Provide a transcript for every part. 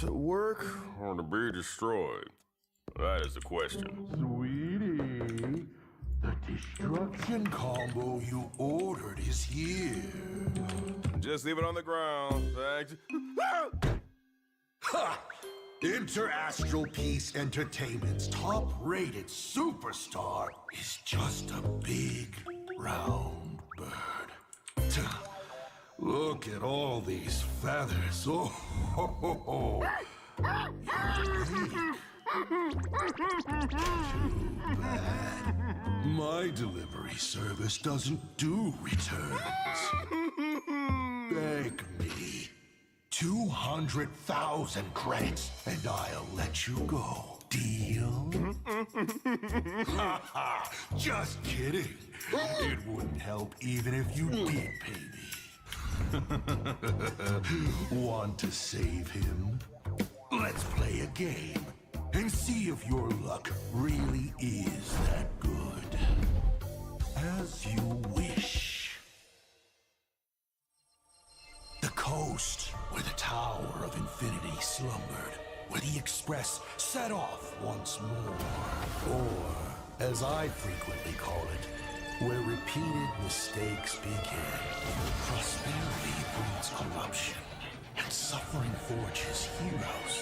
To work or to be destroyed? That is the question. Sweetie, the destruction combo you ordered is here. Just leave it on the ground. Thanks. Ha! Interastral Peace Entertainment's top-rated superstar is just a big, round bird. Look at all these feathers. Oh, ho, ho, ho. Too bad. My delivery service doesn't do returns. Beg me. 200,000 credits and I'll let you go. Deal? Just kidding. It wouldn't help even if you did pay me. Want to save him? Let's play a game and see if your luck really is that good. As you wish. The coast where the Tower of Infinity slumbered, where the Express set off once more. Or, as I frequently call it, where repeated mistakes began. Prosperity breeds corruption, and suffering forges heroes.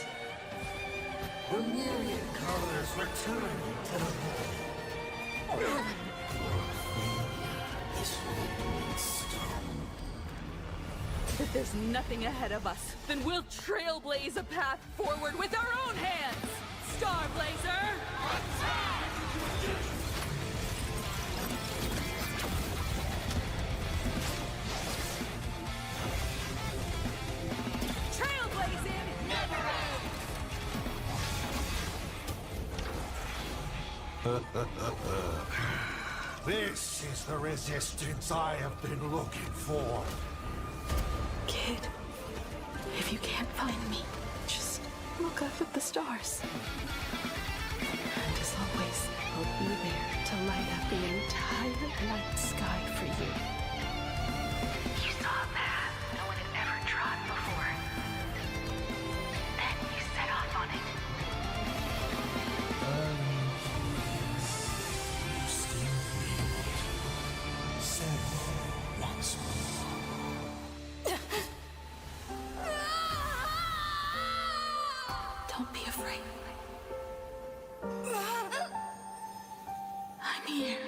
The myriad colors returning to the home. This will stone. If there's nothing ahead of us, then we'll trailblaze a path forward with our own hands! Starblazer! Attack! Trailblazing never ends! This is the resistance I have been looking for. Kid, if you can't find me, just look up at the stars. And as always, I'll be there to light up the entire night sky for you. You saw a path no one had ever trod before. Then you set off on it. You still wield. Set once more. Don't be afraid. I'm here.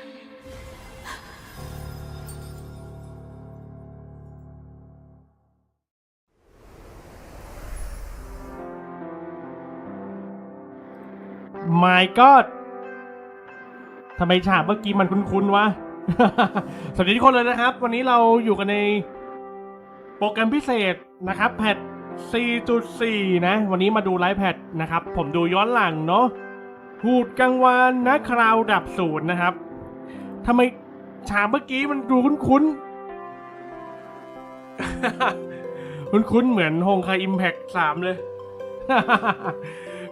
ไม่ก็ทำไมฉากเมื่อกี้มันคุ้นๆวะ สวัสดีทุกคนเลยนะครับ วันนี้เราอยู่กันในโปรแกรมพิเศษนะครับแพท 4.4 นะวันนี้มาดูไลฟ์แพทนะครับผมดูย้อนหลังเนาะหูดกลางวานนะคราวดับศูนย์นะครับทำไมฉากเมื่อกี้มันดูคุ้นๆ คุ้นๆเหมือนโฮงไคอิมแพค3เลย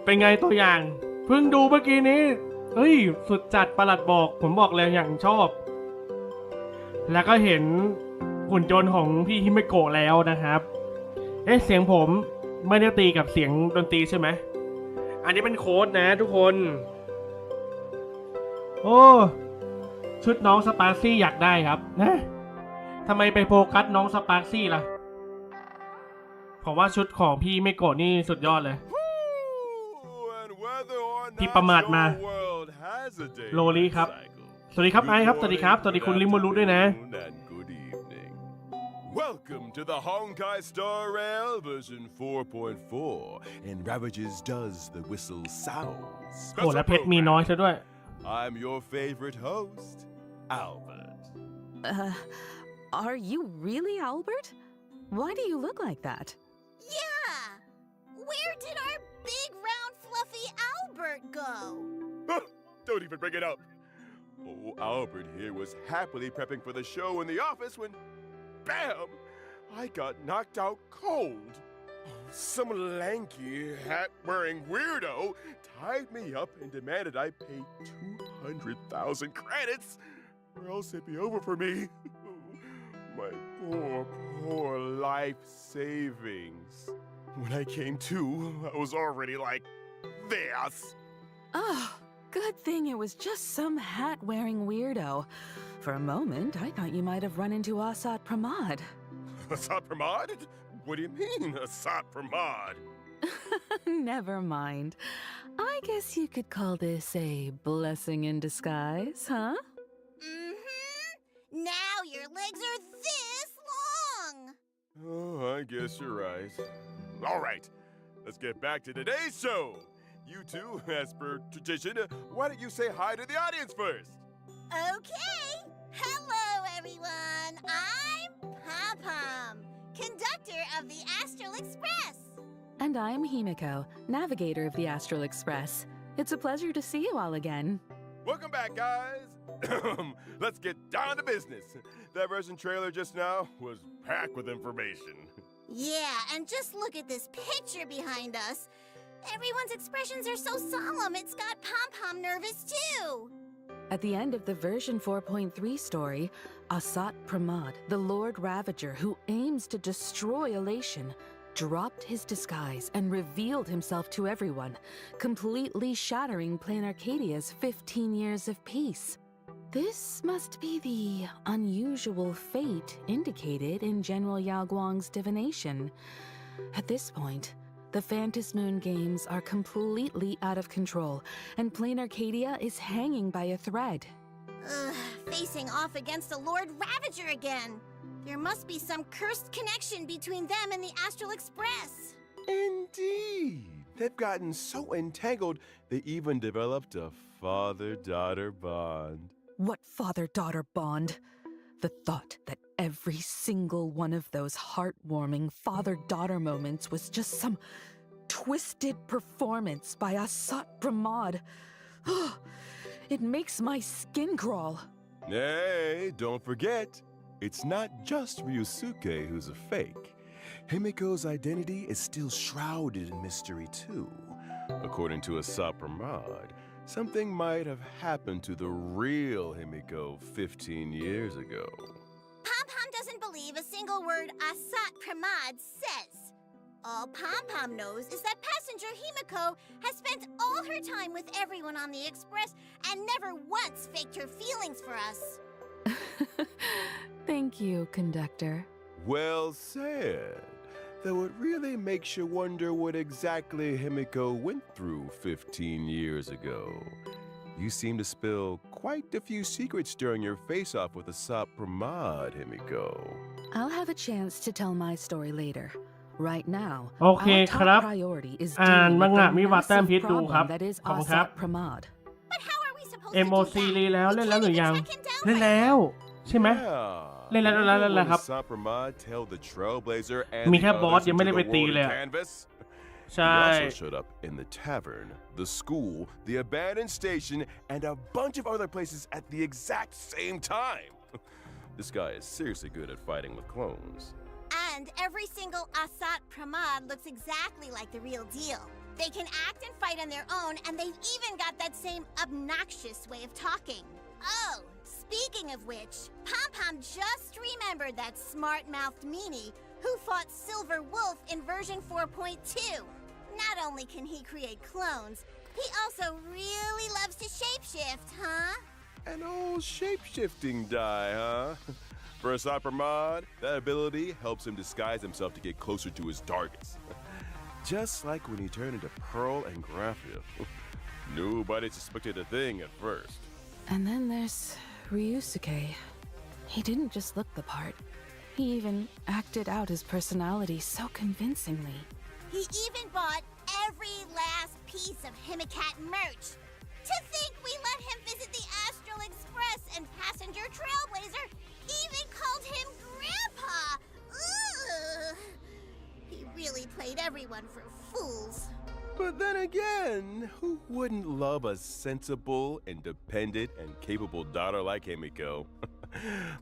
เป็นไงตัวอย่างเพิ่งดูเมื่อกี้นี้เฮ้ยสุดจัดประหลัดบอกผมบอกเลยอย่างชอบแล้วก็เห็นหุ่นยนต์ของพี่ฮิเมโกะแล้วนะครับเสียงผมไม่ได้ตีกับเสียงดนตรีใช่ไหมอันนี้เป็นโค้ดนะทุกคนโอ้ชุดน้องสปาร์ซี่อยากได้ครับนะทำไมไปโฟกัสน้องสปาร์ซี่ล่ะผมว่าชุดของพี่ฮิเมโกะนี่สุดยอดเลยที่ประมาทมาโลลี่ครับสวัสดีครับไอครับสวัสดีครับสวัสดีคุณลิมูรุด้วยนะ Welcome to the Honkai Star Rail version 4.4 and Ravages does the whistle sounds. โอ้และเพชรมีน้อยซะด้วย I'm your favorite host, Albert. Are you really Albert? Why do you look like that? Yeah! Where did our big, round, fluffy Albert go? Don't even bring it up. Oh, Albert here was happily prepping for the show in the office when, bam! I got knocked out cold. Some lanky, hat-wearing weirdo tied me up and demanded I pay 200,000 credits or else it'd be over for me. My poor life savings. When I came to, I was already like this. Oh, good thing it was just some hat-wearing weirdo. For a moment, I thought you might have run into Asat Pramod. Asat Pramod? What do you mean, Asat Pramod? Never mind. I guess you could call this a blessing in disguise, huh? Mm-hmm. Now your legs are this long. Oh, I guess you're right. All right, let's get back to today's show. You two, as per tradition, why don't you say hi to the audience first? Okay. Hello, everyone. I'm Pom-Pom, conductor of the Astral Express. And I'm Himiko, navigator of the Astral Express. It's a pleasure to see you all again. Welcome back, guys. Let's get down to business. That version trailer just now was packed with information. Yeah, and just look at this picture behind us. Everyone's expressions are so solemn, it's got Pom-Pom nervous too. At the end of the version 4.3 story, Asat Pramod, the Lord Ravager who aims to destroy Elation, dropped his disguise and revealed himself to everyone, completely shattering Planarcadia's 15 years of peace. This must be the unusual fate indicated in General Yao Guang's divination. At this point, the Phantom Moon games are completely out of control, and Planarcadia is hanging by a thread. Facing off against the Lord Ravager again. There must be some cursed connection between them and the Astral Express. Indeed. They've gotten so entangled, they even developed a father-daughter bond. What father-daughter bond? The thought that every single one of those heartwarming father-daughter moments was just some twisted performance by Asat Pramod. It makes my skin crawl. Hey, don't forget, it's not just Ryusuke who's a fake. Himiko's identity is still shrouded in mystery too. According to Asat Pramod, something might have happened to the real Himiko 15 years ago. Pom-Pom doesn't believe a single word Asat Pramod says. All Pom-Pom knows is that passenger Himiko has spent all her time with everyone on the Express and never once faked her feelings for us. Thank you, conductor. Well said. Though it really makes you wonder what exactly Himiko went through 15 years ago. You seem to spill quite a few secrets during your face-off with Asat Pramod, Himiko. I'll have a chance to tell my story later. Right now, โอเค our ครั top บ priority is อ่าน dealing มัง with งะ the มีวัดแต้ม massive พิษดูครับ problem that is ขอบคุณครับ Asat Pramod. But how are we supposed to do MOC that? รีแล้ว We เล่นแล้ว can't หรือยัง even track him down เล่น right แล้ว ใช่ไหม เล่นแล้วเล่นแล้วเล่นแล้วครับ Asat Pramod tell the Trailblazer and มี the แค่บอส others ยังไม่ into ได้ไป the ตี war เลย to อะ canvas? ใช่ He also showed up in the tavern, the school, the abandoned station, and a bunch of other places at the exact same time. This guy is seriously good at fighting with clones. And every single Asat Pramod looks exactly like the real deal. They can act and fight on their own, and they've even got that same obnoxious way of talking. Oh, speaking of which, Pom-Pom just remembered that smart-mouthed meanie who fought Silver Wolf in version 4.2. Not only can he create clones, he also really loves to shapeshift, huh? An old shape-shifting die, huh? For Asat Pramod, that ability helps him disguise himself to get closer to his targets. Just like when he turned into Pearl and Graphia. Nobody suspected a thing at first. And then there's Ryusuke. He didn't just look the part. He even acted out his personality so convincingly. He even bought every last piece of Himicat merch. To think we let him visit the Astral Express and passenger Trailblazer even called him Grandpa! Ugh. He really played everyone for fools. But then again, who wouldn't love a sensible, independent, and capable daughter like Himiko?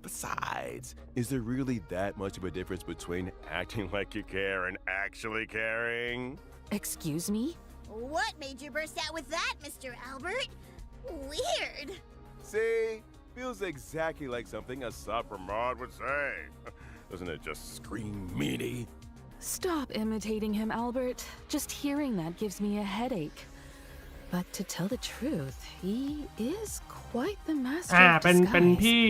Besides, is there really that much of a difference between acting like you care and actually caring? Excuse me? What made you burst out with that, Mr. Albert? Weird. See? Feels exactly like something Asat Pramod would say. Doesn't it just scream meanie? Stop imitating him, Albert. Just hearing that gives me a headache. But to tell the truth, he is quite the master of เป็น disguise. พี่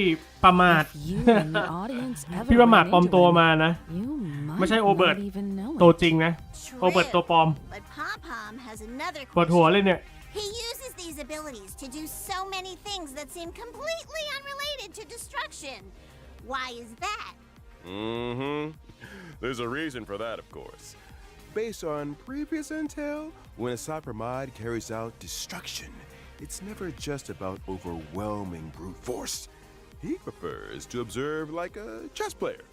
ประมาท If you and the audience ever พี่ประมาท run ปลอม into ตัว him, มานะ you ไม่ใช่ might โอเบิร์ต not even know ตัว it. จริงนะ โอเบิร์ตตัวปลอม But Pom Pom has another ปวดหัว question. เลยเนี่ย He uses these abilities to do so many things that seem completely unrelated to destruction. Why is that? Mm-hmm. There's a reason for that, of course. Based on previous intel, when a Sapramod carries out destruction, it's never just about overwhelming brute force. He prefers to observe like a chess player,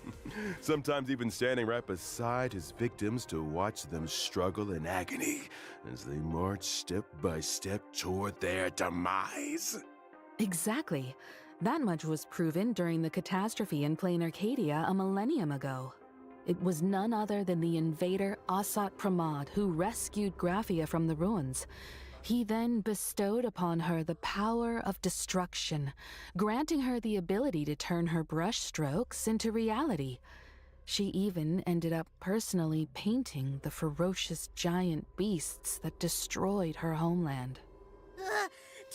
sometimes even standing right beside his victims to watch them struggle in agony as they march step by step toward their demise. Exactly. That much was proven during the catastrophe in Plain Arcadia a millennium ago. It was none other than the invader Asat Pramod who rescued Graphia from the ruins. He then bestowed upon her the power of destruction, granting her the ability to turn her brushstrokes into reality. She even ended up personally painting the ferocious giant beasts that destroyed her homeland.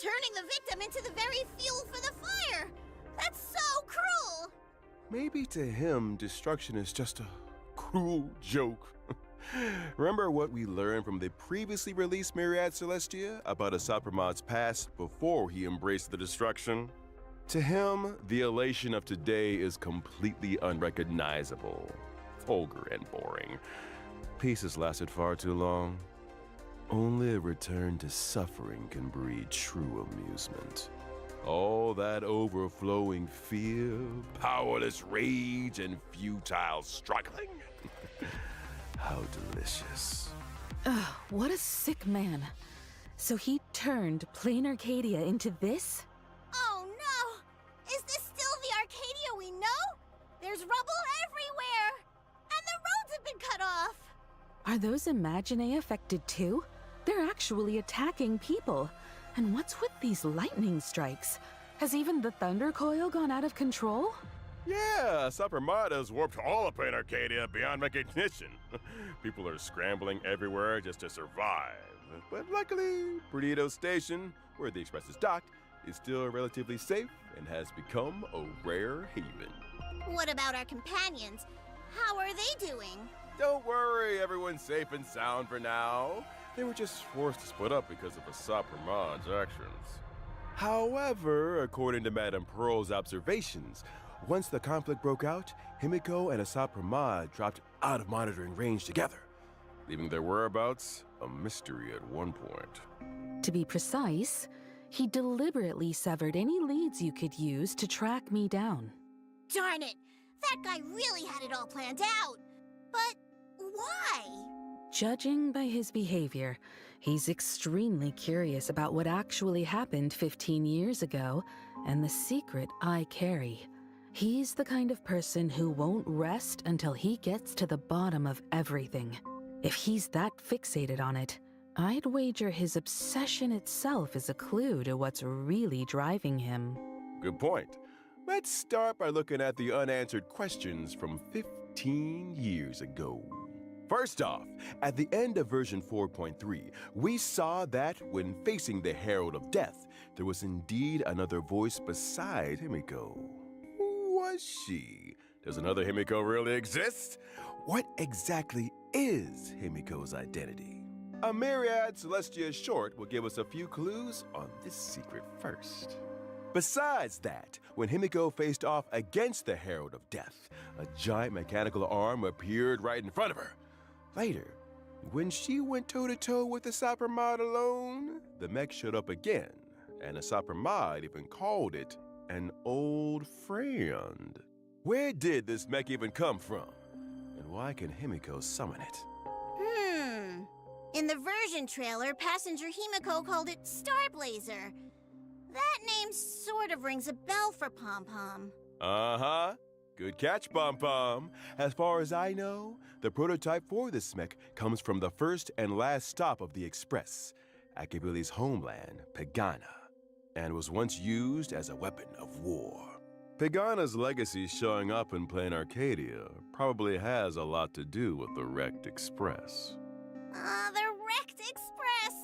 Turning the victim into the very fuel for the fire! That's so cruel! Maybe to him, destruction is just a cruel joke. Remember what we learned from the previously released Myriad Celestia about Asapramod's past before he embraced the destruction? To him, the elation of today is completely unrecognizable, vulgar and boring. Peace has lasted far too long. Only a return to suffering can breed true amusement. All that overflowing fear, powerless rage, and futile struggling. How delicious. Ugh, what a sick man. So he turned Plain Arcadia into this? Oh no! Is this still the Arcadia we know? There's rubble everywhere! And the roads have been cut off! Are those Imaginae affected too? They're actually attacking people. And what's with these lightning strikes? Has even the Thunder Coil gone out of control? Yeah, Sapramod has warped all of Plain Arcadia beyond recognition. People are scrambling everywhere just to survive. But luckily, Perdido Station, where the express is docked, is still relatively safe and has become a rare haven. What about our companions? How are they doing? Don't worry, everyone's safe and sound for now. They were just forced to split up because of Asapramod's actions. However, according to Madame Pearl's observations, once the conflict broke out, Himiko and Asapramod dropped out of monitoring range together, leaving their whereabouts a mystery at one point. To be precise, he deliberately severed any leads you could use to track me down. Darn it! That guy really had it all planned out! But why? Judging by his behavior, he's extremely curious about what actually happened 15 years ago and the secret I carry. He's the kind of person who won't rest until he gets to the bottom of everything. If he's that fixated on it, I'd wager his obsession itself is a clue to what's really driving him. Good point. Let's start by looking at the unanswered questions from 15 years ago. First off, at the end of version 4.3, we saw that when facing the Herald of Death, there was indeed another voice beside Himiko. Who was she? Does another Himiko really exist? What exactly is Himiko's identity? A Myriad Celestia short will give us a few clues on this secret first. Besides that, when Himiko faced off against the Herald of Death, a giant mechanical arm appeared right in front of her. Later, when she went toe-to-toe with the Sapramod alone, the mech showed up again, and the Sapramod even called it an old friend. Where did this mech even come from? And why can Himiko summon it? In the version trailer, Passenger Himiko called it Starblazer. That name sort of rings a bell for Pom Pom. Uh-huh. Good catch, Pom Pom. As far as I know, the prototype for this mech comes from the first and last stop of the Express, Akabili's homeland, Pagana, and was once used as a weapon of war. Pagana's legacy showing up in plain Arcadia probably has a lot to do with the wrecked Express. The wrecked Express!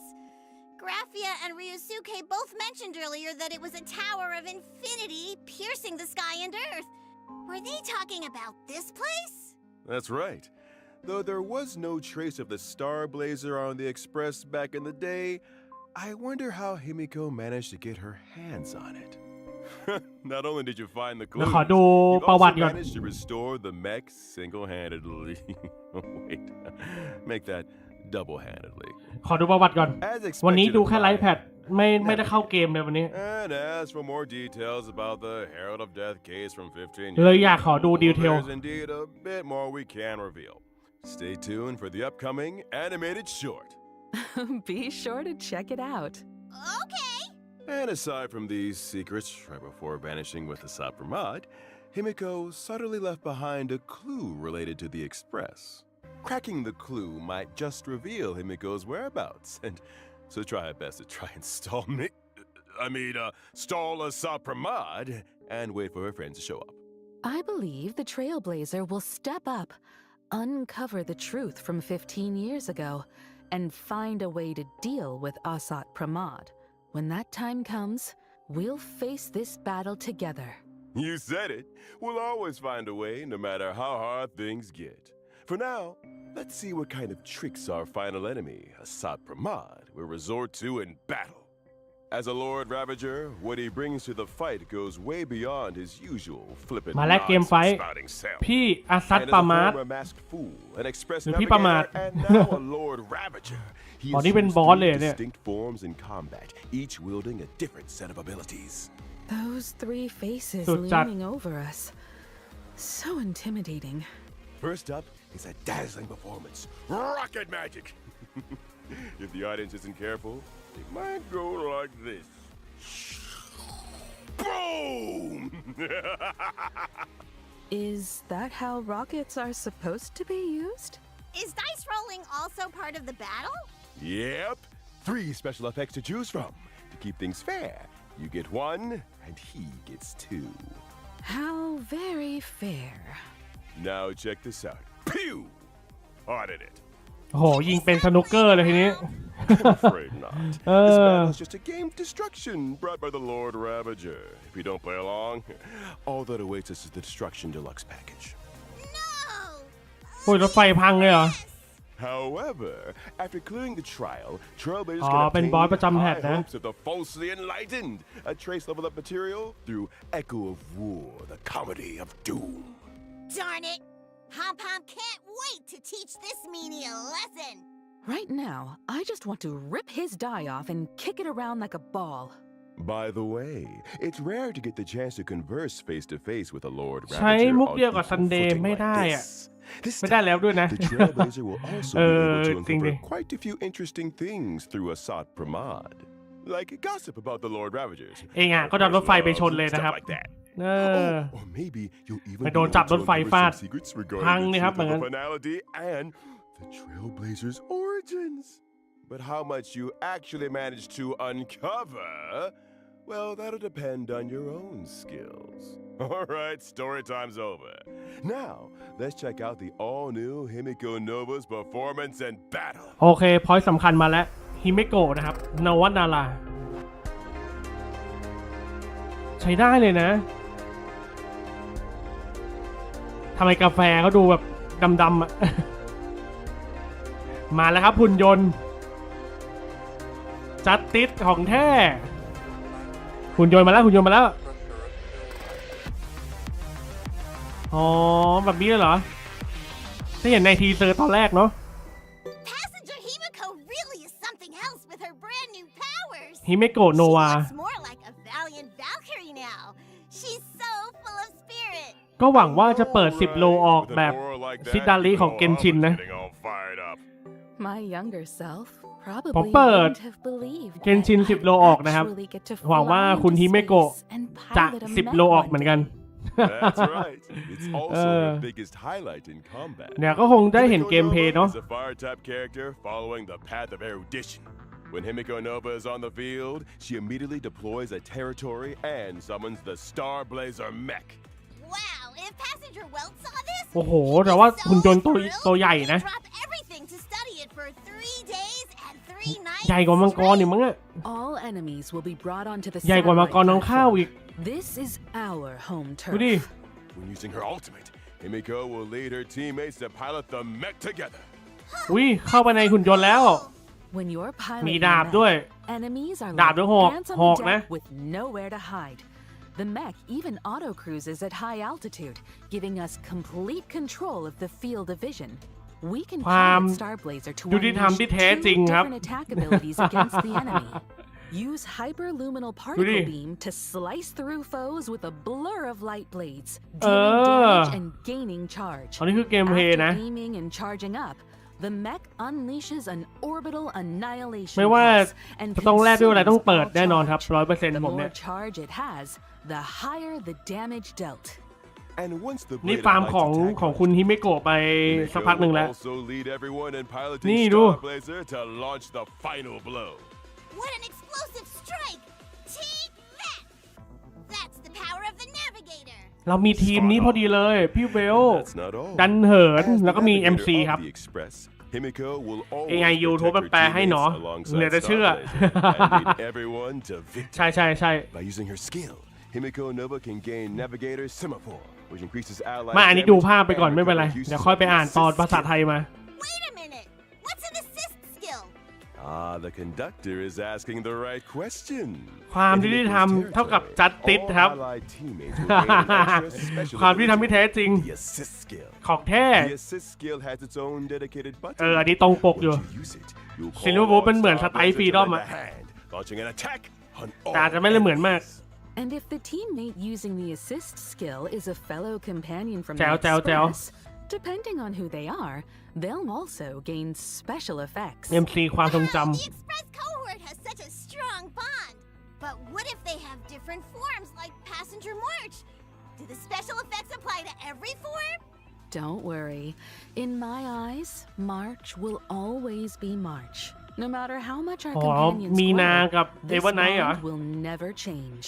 Graphia and Ryusuke both mentioned earlier that it was a tower of infinity piercing the sky and earth. Were they talking about this place? That's right. Though there was no trace of the Star Blazer on the Express back in the day, I wonder how Himiko managed to get her hands on it. Not only did you find the เดี๋ยว clues, ขอดู you ประวั also ติก่อน managed to restore the mech single-handedly. Wait, make that double-handedly. ขอดูประวัติก่อน As วันนี้ expected ดู of แค่ไลฟ์แพ mine, ดไม่ได้เข้าเกมเลยวันนี้ and as for more details about the Herald of Death case from 15 เลย years อยากขอดู ago, ดีเทล there's indeed a bit more we can reveal. Stay tuned for the upcoming animated short. Be sure to check it out. Okay. And aside from these secrets, right before vanishing with the Sapramad, Himiko subtly left behind a clue related to the Express. Cracking the clue might just reveal Himiko's whereabouts, and so try our best to try and stall a Sapramad and wait for her friends to show up. I believe the Trailblazer will step up, uncover the truth from 15 years ago, and find a way to deal with Asat Pramad. When that time comes, we'll face this battle together. You said it. We'll always find a way, no matter how hard things get. For now, let's see what kind of tricks our final enemy, Asat Pramad, will resort to in battle. As a Lord Ravager, what he brings to the fight goes way beyond his usual flippant มาแล้วเกมไฟท์ nonsense-spouting self. พี่อาซัด And ปา as a มาร์ former masked fool, an express หรือพี่ปามาร์ navigator, and now a Lord Ravager, he อ๋อนี่เป็น assumes บอส three เลยเหรอเนี่ย distinct forms in combat, each wielding a different set of abilities. Those three faces สุดจัด leaning over us. So intimidating. First up is a dazzling performance. Rocket magic! If the audience isn't careful, it might go like this. Boom! Is that how rockets are supposed to be used? Is dice rolling also part of the battle? Yep. 3 special effects to choose from. To keep things fair, you get 1 and he gets 2. How very fair. Now check this out. Pew! Audit it. โอ้โหยิงเป็นสนุกเกอร์เลยทีนี้ I'm afraid not. This battle is just a game of destruction brought by the Lord Ravager. If you don't play along, all that awaits us is the Destruction Deluxe package. No! โอ้ยรถไฟพังเลยเหรอ However, after clearing the trial, Trailblazers อ๋อ can เป็น obtain บอสประจำแพท high นะ hopes of the falsely enlightened, a trace level up material through Echo of War, the comedy of doom. Darn it! Pom-Pom can't wait to teach this meanie a lesson! Right now, I just want to rip his die off and kick it around like a ball. By the way, it's rare to get the chance to converse face to face with a Lord ใช้ Ravager มุก on เดียวกับ equal ซันเดย์ footing ไม่ like ได้อะ this. This ไม่ได้ time, แล้วด้วยนะ the Trailblazer will also be able to จริงดิ uncover quite a few interesting things through Asat Pramad. Like gossip about the Lord Ravagers. เองอ่ะก็จะรถไฟไปชนเลยนะครับ Stuff like that. เออ Or maybe you'll even ไป be โดน able จับ to รถไฟ uncover ฟาด some secrets พัง regarding เลย the ครับ truth เหมือน of กั the น finality and the Trailblazers' origins. But how much you actually manage to uncover, well, that'll depend on your own skills. All right, story time's over. Now, let's check out the all-new Himiko Nova's performance and battle. โอเคพอยต์สำคัญมาแล้วฮิเมโกะนะครับนวนาราใช้ได้เลยนะทำไมกาแฟเขาดูแบบดำๆอ่ะ มาแล้วครับหุ่นยนต์จัดติดของแท้หุ่นยนต์มาแล้วหุ่นยนต์มาแล้วอ๋อแบบนี้เลยเหรอที่เห็นในทีเซอร์ตอนแรกเนาะ Passenger Himiko really is something else with her brand new powers! ฮิเมโกะโน She วา looks more like a valiant Valkyrie now. She's so full of spirit. ก็หวังว่าจะเปิด10โลออกแบบซิดาริของเกนชินนะ Getting all fired up. My younger self ผม probably เปิด wouldn't have believed เกนชิน that 10 โลออกนะครับ actually get to หวังว่า fly คุณ into ฮิเมโกะ space and จะ pilot a 10 mech โลออก one เหมือนกัน day. That's right. It's also her biggest highlight in combat. เนี่ยก็คงได้เห็นเกมเพลย์เนาะ is a fire type character following the path of erudition. When Himiko Nova is on the field, she immediately deploys a territory and summons the Star Blazer mech. Wow, if Passenger Welt saw this, โอ้โห he'd be แต่ว่า so หุ่นยนต์ตัว thrilled ใหญ่ he'd นะ drop everything to study it for 3 days and 3 nights ใหญ่กว่ามังกรนี่มั้งอะ All enemies will be brought onto the ใหญ่กว่ามังกร satellite น้องข้าว platform. อีก This is our home ดูดิ turf. When using her ultimate, Himiko will lead her teammates to pilot the mech together. อุ้ยเข้าไปในหุ่นยนต์แล้ว When you're มี piloting ดาบ a ด้วย mech, enemies are ดาบหรือหอก like ants on หอก the นะ deck with nowhere to hide. The mech even auto-cruises at high altitude, giving us complete control of the field of vision. We can ความ pilot Star Blazer to ยุติธรรม unleash ที่ two แท้จริงครับ different attack abilities against the enemy. Use hyperluminal particleดิ beam to slice through foes with a blur of light blades, เอ dealing อ damage and gaining charge. อันนี้คือเกมเพลย์ After นะ aiming and charging up, the mech unleashes an orbital annihilation ไม่ว่า pulse and จะต้องแลกด้วยอะไร consumes ต้องเปิด all แน่นอนครับ charge. 100% The ผมเนี่ more ย charge it has, the higher the damage dealt. And once the นี่ blade ฟาร์ม of ของ light's attack ของคุณฮิเมโกะไปสัก Himiko พักหนึ่ง will แล้ว also lead everyone in นี่ piloting ดู Star Blazer to launch the final blow. What an explosive strike! Take that! That's the power of the navigator. เรามีทีมนี้พอดีเลย พี่เวล That's not all. ดันเหิน As the แล้วก็มี navigator MC of ครับ the Express, Himiko will AI always YouTube protect her แปลให้เนาะ teammates เหลือ alongside แต่ Star เชื่อ Blazer and lead everyone to victory. ใช่ใช่ใช่ By using her skill, Himiko Nova can gain Navigator Semaphore, which increases allied มาอันนี้ดูภาพไป damage ก่อน and ไม่เป็นไร recovers เดี๋ยว uses ค่อยไป of the อ่านตอน assist ภาษา skill. ไทยมา Wait a minute! What's an assist skill? Ah, the conductor is asking the right question. ความ In ยุติ Himiko's ธรรมเท่ากับ territory, จัดติด all ครับ allied teammates will gain an extra special ความยุติธรรมที่ ability, แท้จริง the assist skill. ของแท้ The assist skill has its own dedicated button. อันนี้ตรงปกอยู่ Once you use it, you'll call Silver Wolf on เป็นเหมือน Star สไตล์ Blazer to Freedom lend อะ a hand, launching an attack on แต่อาจจะ all ไม่ได้เหมือนมาก enemies. And if the teammate using the assist skill is a fellow companion from Chào, the chào, chào. Express, depending on who they are, they'll also gain special effects. MC ความทรงจ Wow, the Express cohort has such a strong bond. But what if they have different forms like Passenger March? Do the special effects apply to every form? Don't worry. In my eyes, March will always be March. No matter how much our ำอ๋อ companions มีนา grow, กับเอ this เวอร์ไนท์เหรอ bond will never change.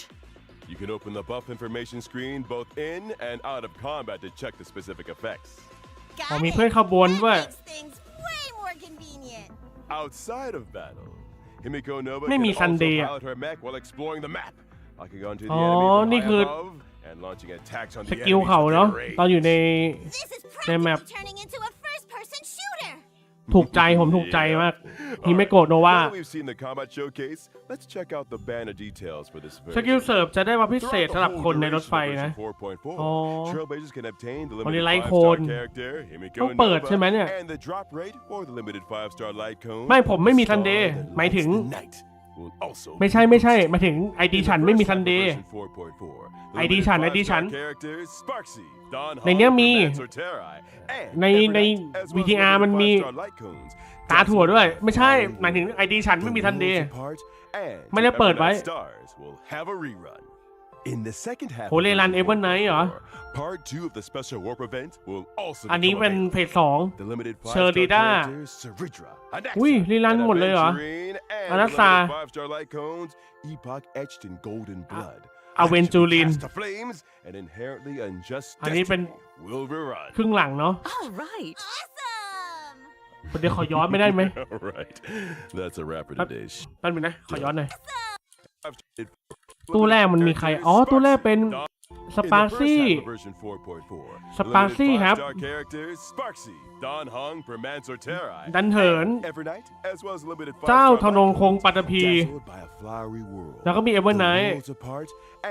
You can open the buff information screen both in and out of combat to check the specific effects. อ๋อ Got มี it. เพื่อนขบวนด้วย That makes things way more convenient. Outside of battle, Himiko Nova ไม่ can มี also ซันเดย์อะ pilot her mech while exploring the map, locking onto the อ๋อ enemy นี่ from คือ high above and launching attacks on ส the กิล enemies เขา within เนาะ ตอน range. อยู่ใน This is Their map. practically turning into a first-person shooter. ถูกใจผมถูกใจมากฮิเมโกะโนวา Now that we've seen the combat showcase, let's check out the banner details for this สกิล version. เสิร์ฟจะได้มาพิเศษ Throughout สำหรับ the คน whole ในรถ duration ไฟ of นะ version 4.4, อ๋อ Trailblazers can obtain the วันนี้ limited ไลท์โคน 5-star character, ต้อง Himiko เปิด Nova, ใช่ไหมเนี่ย and the drop rate for the limited 5-star light cone. ไม่ผมไม่มี The ซัน star เดย์ that หมายถึง lights the night will also ไม่ be ใช่ไม่ใช่ boosted. หมายถึงไอดี In the ฉันไม่มี first ซัน half เด of ย์ version 4.4, the ID limited ฉัน ID ฉัน 5-star characters Sparksy, Don ในเนี้ย Hall, มี Romance Terrai, and ใน Evernight, as well as VTR มัน limited มี 5-star light cones. ตาถั่วด้วย ไม่ใช่ Dazzle, หมายถึงไอดีฉันไม่มีซันเดย์ The worlds apart, and ไม่ได้เปิดไว้ Evernight Stars will have a rerun. In the second half โหเรรัน version Evernight เหรอ 4.4, Part 2 of the special warp event will also อันนี้ become เป็น available. เพจสอง The limited 5-star Sherida. characters Saridra, Anaxa, อุ้ยรีรัน and หมดเลยเหรอ Aventurine, and the Anaxa. limited 5-star light cones Epoch etched in golden blood. Aventurine. Cast to flames and inherently unjust อันนี้เป็น destiny will rerun. ครึ่งหลังเนาะ All right. Awesome! เดี๋ยวขอย้อนไม่ได้ไหม All right, that's a wrap for today's show. แป๊บนึงนะ ขอย้อนหน่อย It- ตู้แรกมันมีใคร อ๋อ ตู้แรกเป็น ส In the ปาร์ first ซี่ half of version 4.4, the Sparksy limited ครับ 5-star characters Sparksy, Don Hung, Permancer Terrai, ดันเหิน and Evernight, as well as limited เจ้า 5-star ธนงคง light ปัตภี cones, dazzled by a flowery world. แล้วก็มีเอเวอร์ไน The ท์ worlds apart,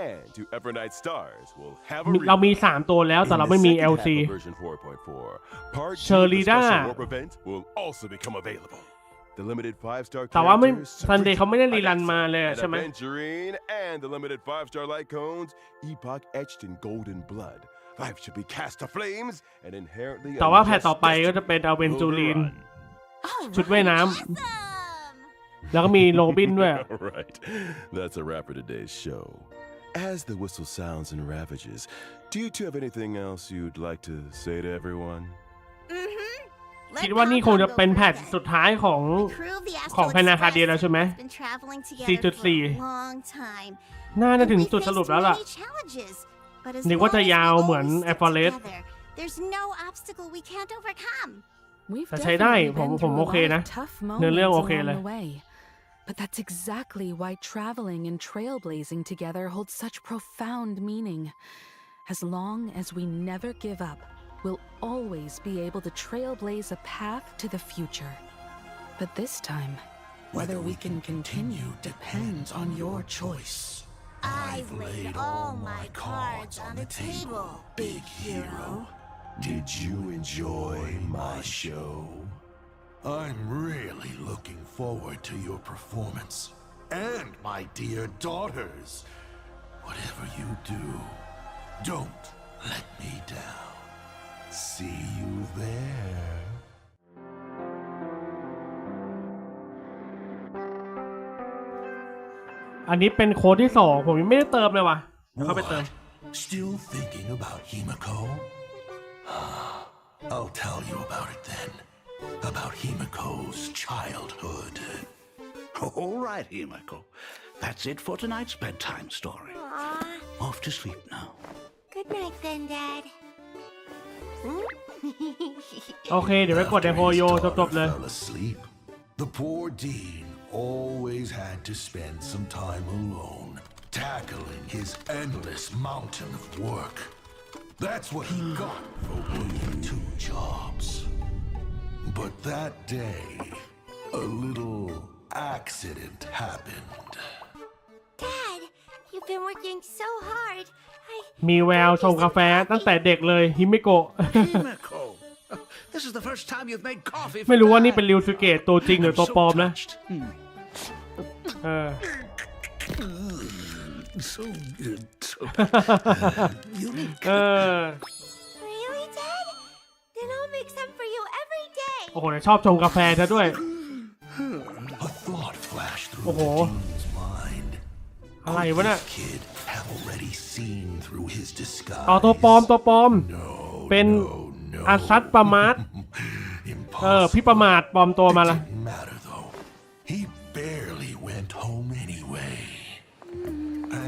and to Evernight Stars will have a เรามี rerun. 3 ตัวแล้ว แต่ In เรา the ไม่มี second half LC of version 4.4, Part 2 of the Sherida. special warp event will also become available. The limited 5-star แต่ว่าไม่ characters ซันเดย์เขาไม่ได้รีรัน Anaxa, มาเลย and ใช่ไหม Aventurine, and the limited 5-star light cones Epoch etched in golden blood. Life should be cast to flames and inherently แต่ว่าแพท unjust ต่อไปก็จะ destiny เป็นอเวนจู will รีน rerun. All ชุดว่ายน้ Awesome! ำแล้วก็มีโรบินด้วย All right, that's a wrap for today's show. As the whistle sounds and ravages, do you two have anything else you'd like to say to everyone? Mm-hmm. คิดว่านี่คงจะเป็นแพทสุดท้ายของ ของแพนนาคาเดียแล้วใช่ไหม 4.4 น่าจะถึงจุดสรุปแล้วล่ะ นึกว่าจะยาวเหมือนแอฟเฟอเรส We've แต่ใช้ได้ definitely ผม been ผม through โอ a เค lot นะ of tough เนื้อเรื่อง moments โอเค along เลย the way. But that's exactly why traveling and trailblazing together holds such profound meaning. As long as we never give up, we'll always be able to trailblaze a path to the future. But this time, whether we can continue depends on your choice. I've laid all my cards on the table, big hero. Did you enjoy my show? I'm really looking forward to your performance. And my dear daughters, whatever you do, don't let me down. See you there. อันนี้เป็นโค้ดที่ 2 ผมยังไม่ได้เติมเลยว่ะเดี๋ยวเข้าไปเติม Still thinking about Himiko? I'll tell you about it then. About Himiko's childhood. All right, Himiko. That's it for tonight's bedtime story. Aww. Off to sleep now. Good night then, Dad. โอเค เดี๋ยวไปกดในโฮโยจบๆเลย Fell asleep. The poor dean always had to spend some time alone, tackling his endless mountain of work. That's what he got for working 2 jobs. But that day, a little accident happened. Dad, you've been working so hard. มีแววชงกาแฟตั้งแต่เด็กเลยฮิมิโกะ Himiko, this is the first time you've made coffee for ไม่รู้ว่านี่ Dad. เป็นริวสเกตตัวจริงหรือ I'm ตัว so ปลอมนะ touched. เออ So good. So unique. เออ Really, Dad? Then I'll make some for you every day. โอ้โหชอบชงกาแฟซะด้วย A thought flashed through Oh. the dean's mind. อะไรวะเนี่ย This kid have already seen through his disguise. เอาตัวปลอม No, เป็น no. อาซัดประมาท พี่ประมาทปลอมตัวมาละ Didn't matter though. He barely went home anyway.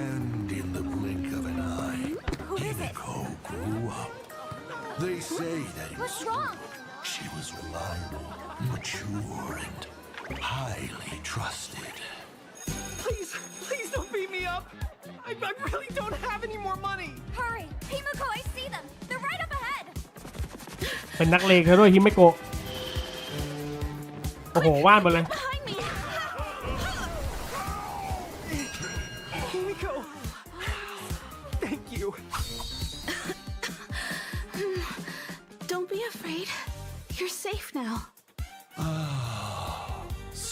And in the blink of an eye, Himiko grew up. They say that it What's was wrong? she was reliable, mature, and highly trusted. Please don't beat me up. I really don't have any more money. Hurry! Himiko, I see them! They're right up ahead! เป็นนักเลงซะด้วยฮิมิโกะ โอ้โหวาดหมดเลย Behind me! Himiko. Thank you. Don't be afraid. You're safe now.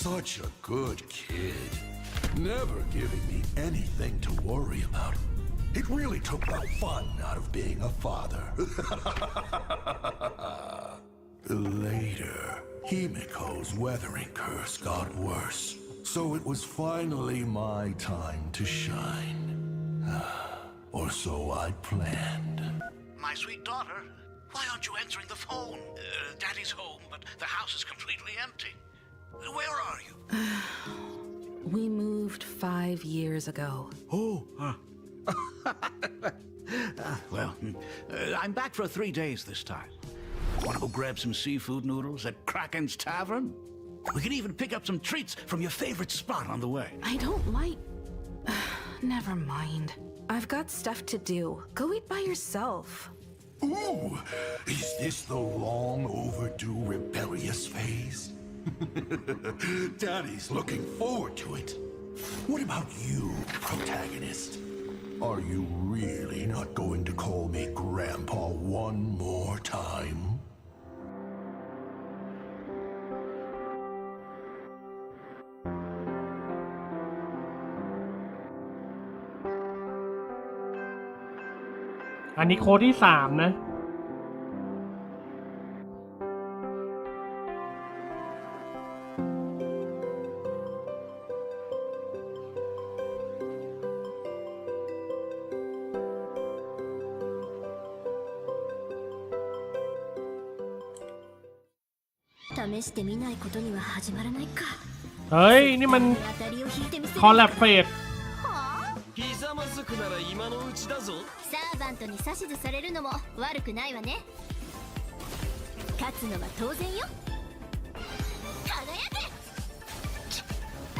Such a good kid. Never giving me anything to worry about. It really took the fun out of being a father. Later, Himiko's weathering curse got worse, so it was finally my time to shine. Or so I planned. My sweet daughter, why aren't you answering the phone? Daddy's home, but the house is completely empty. Where are you? We moved 5 years ago. Oh, well, I'm back for 3 days this time. Want to go grab some seafood noodles at Kraken's Tavern? We can even pick up some treats from your favorite spot on the way. I don't like... Never mind. I've got stuff to do. Go eat by yourself. Ooh, is this the long overdue rebellious phase? Daddy's looking forward to it. What about you, protagonist? Are you really not going to call me Grandpa one more time? อันนี้โค้ดที่ 3 นะ試してみないことには始まらないか。 เฮ้ยนี่มัน 当たりを引いてみせる。 คอลแลบเฟส ひざまずくなら今のうちだぞ。サーバントに指図されるのも悪くないわね。勝つのは当然よ。輝け。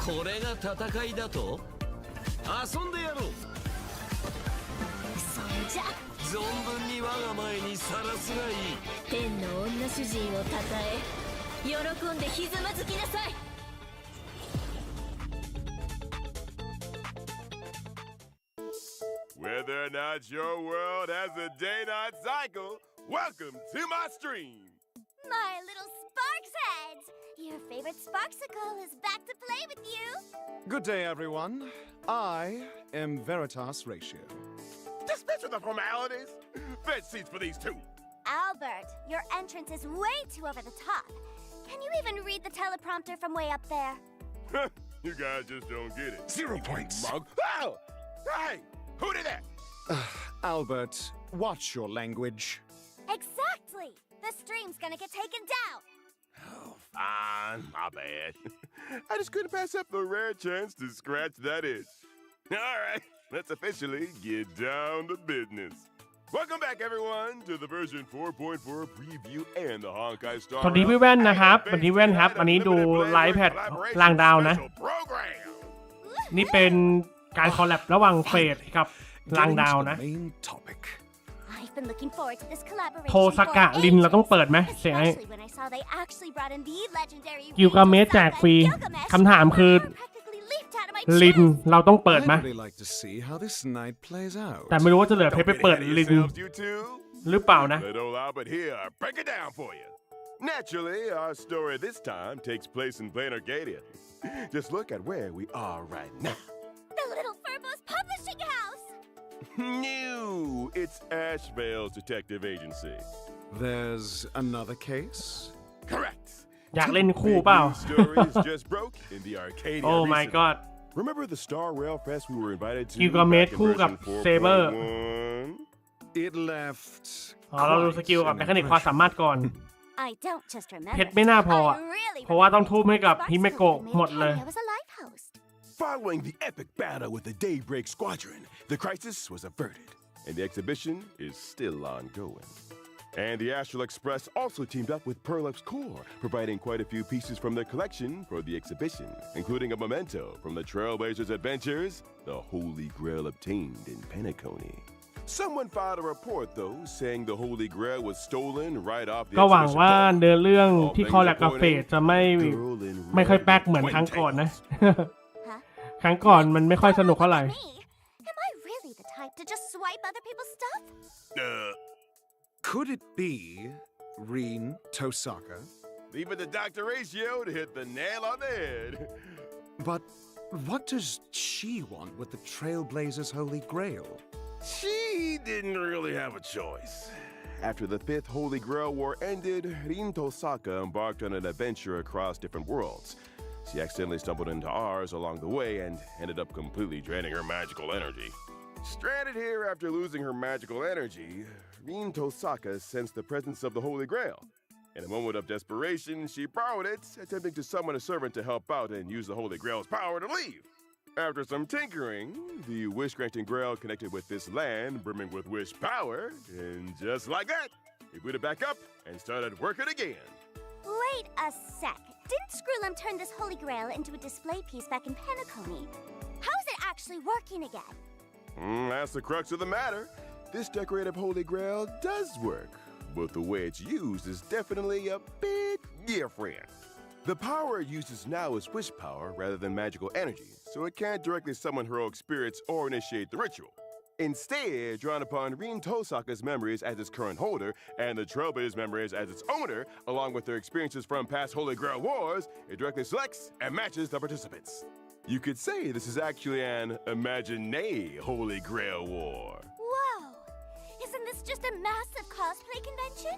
これが戦いだと？遊んでやろう。それじゃ存分に我が前にさらすがいい。天の女主人をたたえ喜んでひざまずきなさい。 Whether or not your world has a day-night cycle, welcome to my stream. My little Sparks heads! Your favorite Sparksicle is back to play with you! Good day, everyone. I am Veritas Ratio. Dispense with the formalities. Fetch seats for these two. Albert, your entrance is way too over the top. Can you even read the teleprompter from way up there? You guys just don't get it. 0 points. Mug. Oh! Hey! Who did that? Albert, watch your language. Exactly! The stream's gonna get taken down! Oh, fine. My bad. I just couldn't pass up the rare chance to scratch that itch. All right, let's officially get down to business. Welcome back, everyone, to the version 4.4 preview and the Honkai Star. สวัสดีพี่แว่นนะครับสวัสดีแว่นครับวันนี้ดูไลฟ์แพดล่างดาวนะ นี่เป็นการคอลแลบระหว่างเฟสกับล่าง Getting ดาว to นะ the main topic. I've been looking forward to this collaboration โทสกะลินเราต้องเปิดไหมเสียงไอ้ especially when I saw they actually brought in the legendary กิลกาเมสแจกฟรีคำถามคือ practically leaped out of my ลิน chest. เราต้องเปิดไหม I'd really like to see how this night plays out. แต่ไม่รู้ว่าจะเหลือเพชรไปเปิดลิน You two. หรือเปล่านะ Let old Albert here break it down for you. Naturally, our story this time takes place in plain Arcadia. Just look at where we are right now. The Little Furbo's publishing house. No, it's Ashvale's detective agency. There's another case? Correct. อยากเล่นคู่เปล่า Two big news stories just broke in the Arcadia. Oh my recently. god Remember the Star Rail Fest we were invited to? กิลกาเมส back in คู่กับ version เซเบอร์ 4.1? It left อ๋อเราดูสกิลกับ quite แม an คานิกความสามารถก่อน I don't just remember. เพชรไม่น่าพออะ I really เพราะว่าต้อง remember ทุ่มให้กับ Sparksicle ฮิเมโกะ made หมดเลย Academy was a live host. Following the epic battle with the Daybreak Squadron, the crisis was averted, and the exhibition is still ongoing. And the Astral Express also teamed up with Perlux Core, providing quite a few pieces from their collection for the exhibition, including a memento from the Trailblazers' adventures, the Holy Grail obtained in Penacony. Someone filed a report, though, saying the Holy Grail was stolen right off the ก็หวัง exhibition ว่า floor. เนื้อเรื่อง All ที่ things คอลแลบกับเฟ pointing, สจะไม่ girl in ไม่ค่อย red แป๊ก with เหมือนครั้ง twin ก่อนนะ tails. ครั้งก่อนมันไม่ค่อยสนุกเท่าไหร่ Me? Am I really the type to just swipe other people's stuff? Could it be Rin Tosaka? Leaving the Dr. Ratio to hit the nail on the head. But what does she want with the Trailblazers' Holy Grail? She didn't really have a choice. After the Fifth Holy Grail War ended, Rin Tosaka embarked on an adventure across different worlds. She accidentally stumbled into ours along the way and ended up completely draining her magical energy. Stranded here after losing her magical energy, Rin Tosaka sensed the presence of the Holy Grail. In a moment of desperation, she borrowed it, attempting to summon a servant to help out and use the Holy Grail's power to leave. After some tinkering, the wish-granting Grail connected with this land brimming with wish power, and just like that, he booted back up and started working again. Wait a sec. Didn't Screwlum turn this Holy Grail into a display piece back in Penacony? How is it actually working again? That's the crux of the matter. This decorative Holy Grail does work, but the way it's used is definitely a bit different. The power it uses now is wish power rather than magical energy, so it can't directly summon heroic spirits or initiate the ritual. Instead, drawing upon Rin Tosaka's memories as its current holder and the Trailblazers' memories as its owner, along with their experiences from past Holy Grail wars, it directly selects and matches the participants. You could say this is actually an Imagine-a Holy Grail War. Whoa! Isn't this just a massive cosplay convention?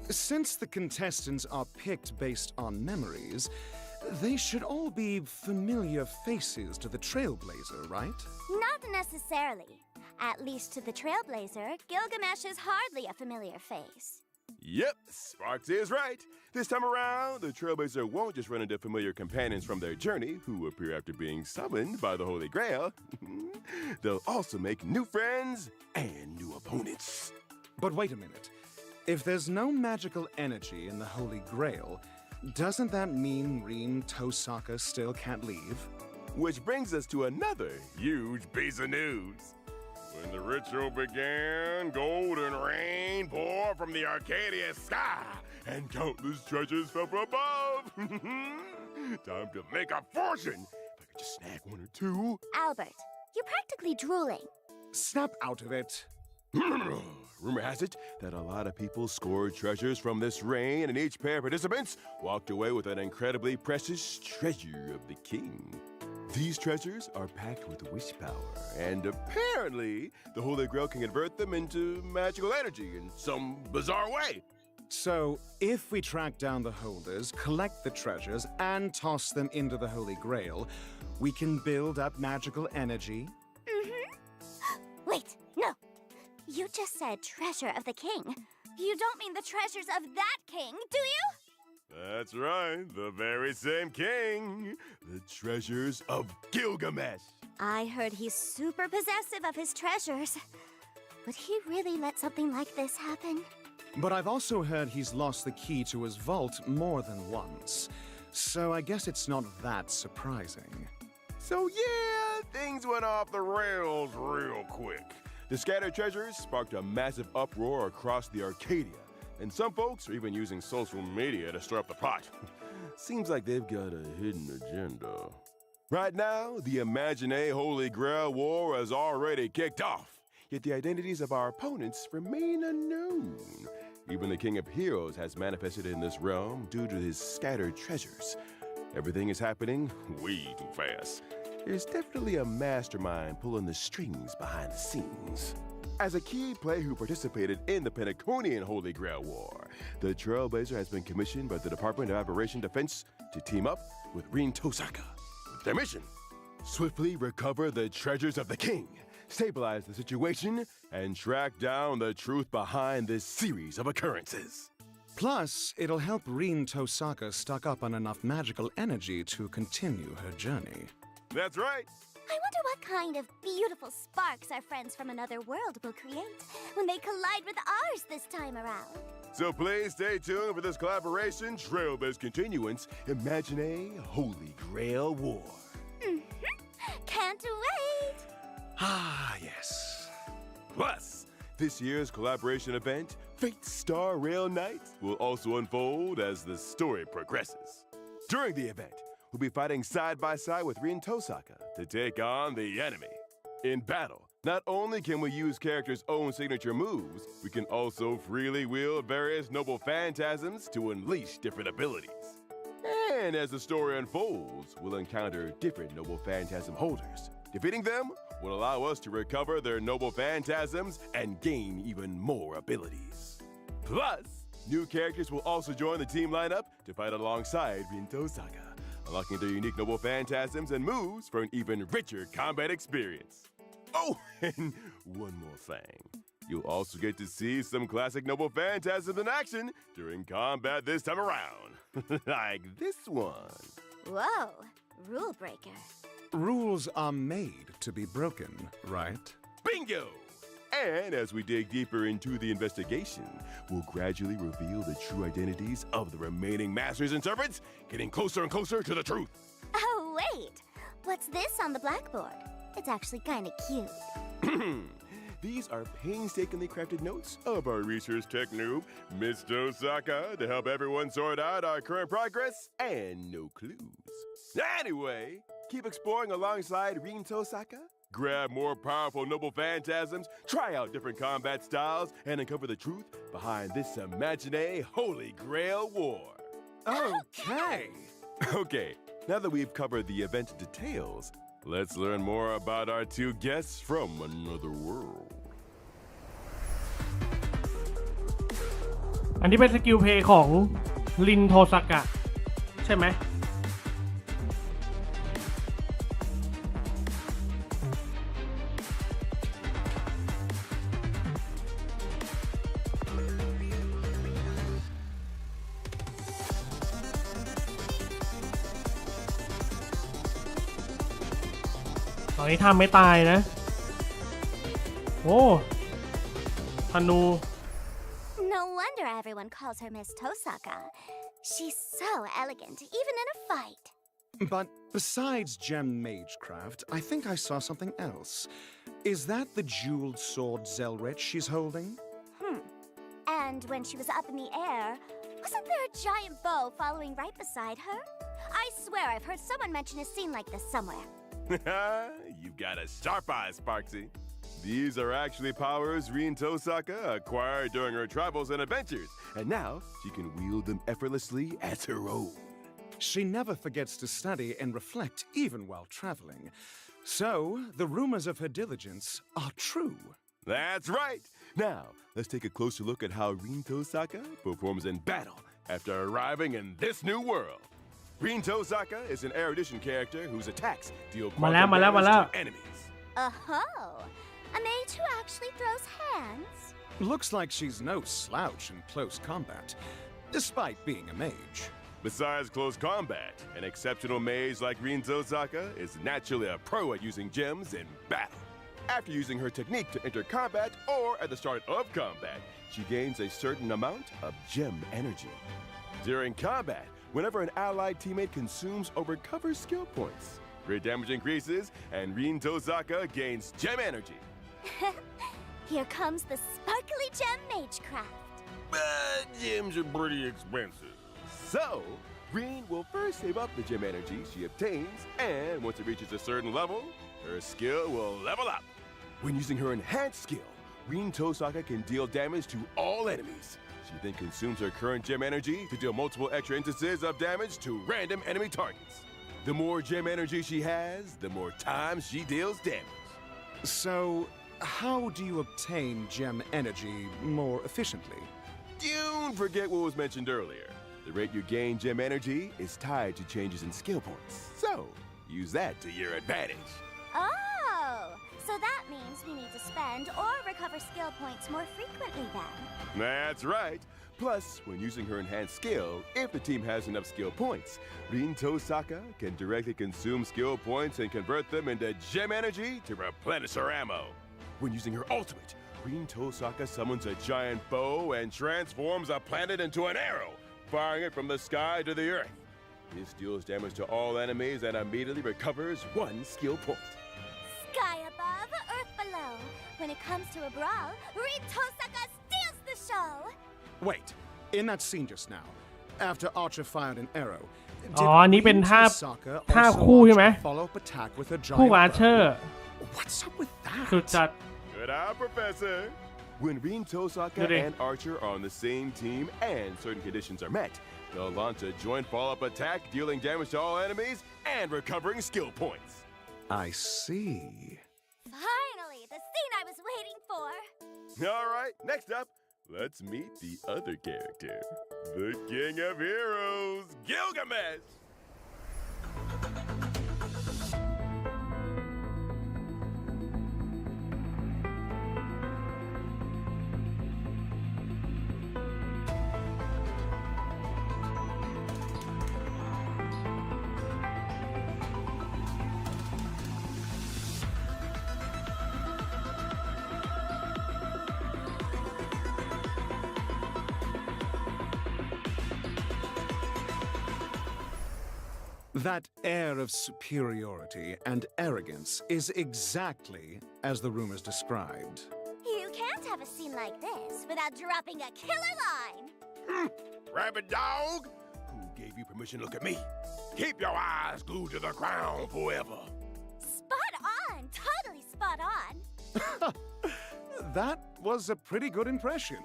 Since the contestants are picked based on memories, they should all be familiar faces to the Trailblazer, right? Not necessarily. At least to the Trailblazer, Gilgamesh is hardly a familiar face. Yep, Sparks is right. This time around, the Trailblazer won't just run into familiar companions from their journey who appear after being summoned by the Holy Grail. They'll also make new friends and new opponents. But wait a minute. If there's no magical energy in the Holy Grail, doesn't that mean Rin Tosaka still can't leave? Which brings us to another huge piece of news. When the ritual began, golden rain poured from the Arcadia sky, and countless treasures fell from above. Time to make a fortune. If I could just snag one or two. Albert, you're practically drooling. Snap out of it. Rumor has it that a lot of people scored treasures from this rain, and each pair of participants walked away with an incredibly precious treasure of the king. These treasures are packed with wish power, and apparently the Holy Grail can convert them into magical energy in some bizarre way. So, if we track down the holders, collect the treasures, and toss them into the Holy Grail, we can build up magical energy? Wait, no. You just said treasure of the king. You don't mean the treasures of that king, do you? That's right, the very same king. The treasures of Gilgamesh. I heard he's super possessive of his treasures. Would he really let something like this happen? But I've also heard he's lost the key to his vault more than once. So I guess it's not that surprising. So yeah, things went off the rails real quick. The scattered treasures sparked a massive uproar across the Arcadia, and some folks are even using social media to stir up the pot. Seems like they've got a hidden agenda. Right now, the Imagine Holy Grail War has already kicked off, yet the identities of our opponents remain unknown. Even the King of Heroes has manifested in this realm due to his scattered treasures. Everything is happening way too fast. There's definitely a mastermind pulling the strings behind the scenes. As a key player who participated in the Pentaconian Holy Grail War, the Trailblazer has been commissioned by the Department of Aberration Defense to team up with Rin Tosaka. Their mission: swiftly recover the treasures of the king, stabilize the situation, and track down the truth behind this series of occurrences. Plus, it'll help Rin Tosaka stock up on enough magical energy to continue her journey. That's right. I wonder what kind of beautiful sparks our friends from another world will create when they collide with ours this time around. So please stay tuned for this collaboration, Trailblazer Continuance, Imagine Holy Grail War. Can't wait! Ah, yes. Plus, this year's collaboration event, Fate Star Rail Night, will also unfold as the story progresses. During the event, we'll be fighting side by side with Rin Tosaka to take on the enemy. In battle, not only can we use characters' own signature moves, we can also freely wield various noble phantasms to unleash different abilities. And as the story unfolds, we'll encounter different noble phantasm holders. Defeating them will allow us to recover their noble phantasms and gain even more abilities. Plus, new characters will also join the team lineup to fight alongside Rin Tosaka, unlocking their unique noble phantasms and moves for an even richer combat experience. Oh, and one more thing. You'll also get to see some classic noble phantasms in action during combat this time around. Like this one. Whoa, rule breaker. Rules are made to be broken, right? Bingo! And as we dig deeper into the investigation, we'll gradually reveal the true identities of the remaining Masters and Servants, getting closer and closer to the truth. Oh, wait. What's this on the blackboard? It's actually kind of cute. These are painstakingly crafted notes of our research tech noob, Miss Tosaka, to help everyone sort out our current progress and no clues. Anyway, keep exploring alongside Rin Tosaka, grab more powerful noble phantasms, try out different combat styles, and uncover the truth behind this Imagine Holy Grail War. Okay. Okay, now that we've covered the event details, let's learn more about our two guests from another world. อันนี้เป็นสกิลเพลย์ของรินโทซากะใช่ไหม ตอนนี้ทำไม่ตายนะโอ้ธนู No wonder everyone calls her Miss Tosaka. She's so elegant, even in a fight. But besides gem magecraft, I think I saw something else. Is that the jeweled sword Zelrich she's holding? And when she was up in the air, wasn't there a giant bow following right beside her? I swear I've heard someone mention a scene like this somewhere. You've got a sharp eye, Sparksy. These are actually powers Rin Tosaka acquired during her travels and adventures, and now she can wield them effortlessly as her own. She never forgets to study and reflect even while traveling. So, the rumors of her diligence are true. That's right! Now, let's take a closer look at how Rin Tosaka performs in battle after arriving in this new world. Rin Tosaka is an erudition character whose attacks deal quantum damage to enemies. A mage who actually throws hands? Looks like she's no slouch in close combat, despite being a mage. Besides close combat, an exceptional mage like Rin Tosaka is naturally a pro at using gems in battle. After using her technique to enter combat or at the start of combat, she gains a certain amount of gem energy. During combat, whenever an allied teammate consumes or recovers skill points, her damage increases and Rin Tosaka gains gem energy. Here comes the sparkly gem magecraft. But gems are pretty expensive. So, Rin will first save up the gem energy she obtains, and once it reaches a certain level, her skill will level up. When using her enhanced skill, Rin Tosaka can deal damage to all enemies. She then consumes her current gem energy to deal multiple extra instances of damage to random enemy targets. The more gem energy she has, the more times she deals damage. So, how do you obtain gem energy more efficiently? Don't forget what was mentioned earlier. The rate you gain gem energy is tied to changes in skill points. So, use that to your advantage. Oh, so that means we need to spend or recover skill points more frequently then. That's right. Plus, when using her enhanced skill, if the team has enough skill points, Rin Tosaka can directly consume skill points and convert them into gem energy to replenish her ammo. When using her ultimate, Rin Tosaka summons a giant bow and transforms a planet into an arrow, firing it from the sky to the earth. This deals damage to all enemies and immediately recovers one skill point. Sky above, earth below. When it comes to a brawl, Rin Tosaka steals the show. Wait, in that scene just now, after Archer fired an arrow, อ๋ออันนี้เป็นท่า Tosaka ท่า also คู่ใช่ไหม launch a follow-up attack with a คู่ giant อาร์เชอ bow? ร์ What's up with that? สุดจัด Good eye, Professor. When Rin Tosaka Goody. and Archer are on the same team and certain conditions are met, they'll launch a joint follow-up attack, dealing damage to all enemies and recovering skill points. I see. Finally, the scene I was waiting for. All right, next up, let's meet the other character, the King of Heroes, Gilgamesh. That air of superiority and arrogance is exactly as the rumors described. You can't have a scene like this without dropping a killer line. Rabbit dog, who gave you permission to look at me? Keep your eyes glued to the ground forever. Spot on, totally spot on. That was a pretty good impression.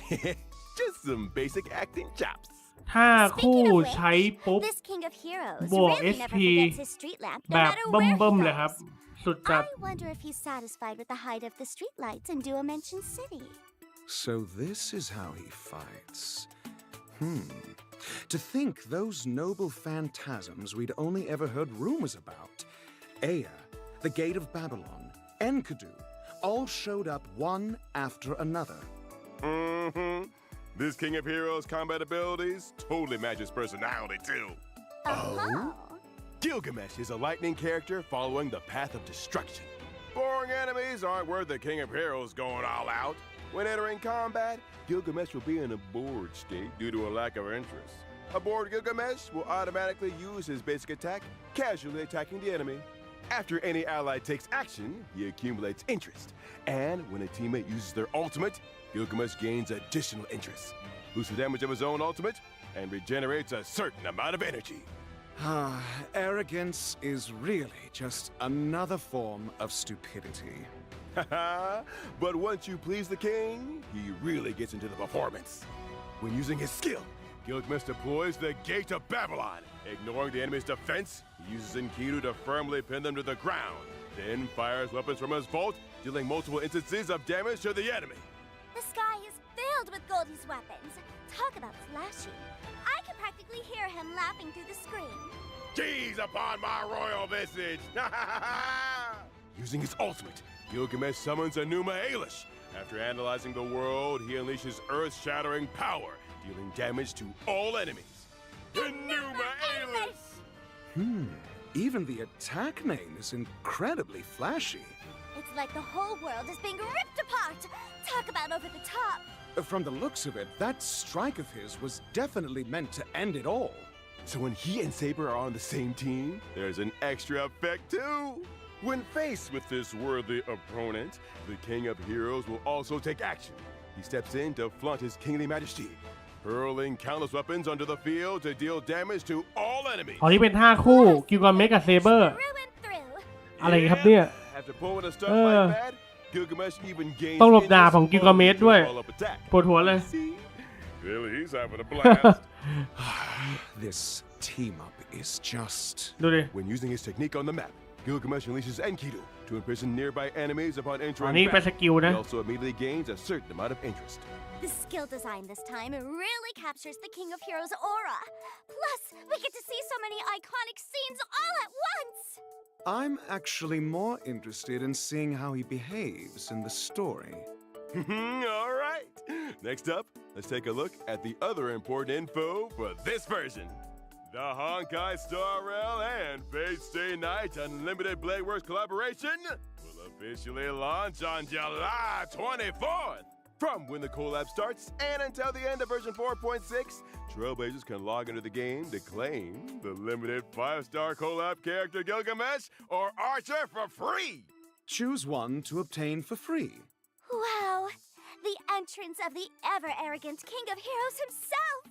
Just some basic acting chops. ถ้าคู่ Speaking of which, ใช้ปุ๊บ this king of heroes บวก really never SP forgets his street lamp, no แบบ matter เบิ่ where ม he ๆเลยครับ goes. สุดจัด I wonder if he's satisfied with the height of the streetlights in Duomension City. So this is how he fights. To think those noble phantasms we'd only ever heard rumors about, Ea, the Gate of Babylon, Enkidu, all showed up one after another. This King of Heroes' combat abilities totally match his personality too. Oh. Gilgamesh is a lightning character following the path of destruction. Boring enemies aren't worth the King of Heroes going all out. When entering combat, Gilgamesh will be in a bored state due to a lack of interest. A bored Gilgamesh will automatically use his basic attack, casually attacking the enemy. After any ally takes action, he accumulates interest. And when a teammate uses their ultimate, Gilgamesh gains additional interest, boosts the damage of his own ultimate, and regenerates a certain amount of energy. Arrogance is really just another form of stupidity. But once you please the king, he really gets into the performance. When using his skill, Gilgamesh deploys the Gate of Babylon. Ignoring the enemy's defense, he uses Enkidu to firmly pin them to the ground, then fires weapons from his vault, dealing multiple instances of damage to the enemy. The sky is filled with Goldie's weapons. Talk about flashy. I can practically hear him laughing through the screen. Gaze upon my royal visage! Using his ultimate, Gilgamesh summons Enuma Elish. After analyzing the world, he unleashes earth-shattering power, dealing damage to all enemies. Enuma Elish! Even the attack name is incredibly flashy. It's like the whole world is being ripped apart. Talk about over the top. From the looks of it, that strike of his was definitely meant to end it all. So when he and Saber are on the same team, there's an extra effect too. When faced with this worthy opponent, the King of Heroes will also take action. He steps in to flaunt his kingly majesty, hurling countless weapons onto the field to deal damage to all enemies. อ๋อนี่เป็นท่าคู่กิลกาเมชกับเซเบอร์ Through and through. อะไรครับเนี่ย After pulling a stunt like that, Gilgamesh even gains ต้องหลบดาบของกิลกาเมชด้วย follow-up attack. ปวดหัวเลย Really, he's having a blast. This team-up is just... ดูดิ When using his technique on the map, Gilgamesh unleashes Enkidu to imprison nearby enemies upon อัน entering นี้เป็นส battle. กิลนะ He also immediately gains a certain amount of interest. The skill design this time really captures the King of Heroes aura. Plus, we get to see so many iconic scenes all at once. I'm actually more interested in seeing how he behaves in the story. All right. Next up, let's take a look at the other important info for this version. The Honkai Star Rail and Fate Stay Night Unlimited Bladeworks collaboration will officially launch on July 24th. From when the collab starts and until the end of version 4.6, Trailblazers can log into the game to claim the limited 5-star collab character Gilgamesh or Archer for free. Choose one to obtain for free. Wow, the entrance of the ever-arrogant King of Heroes himself.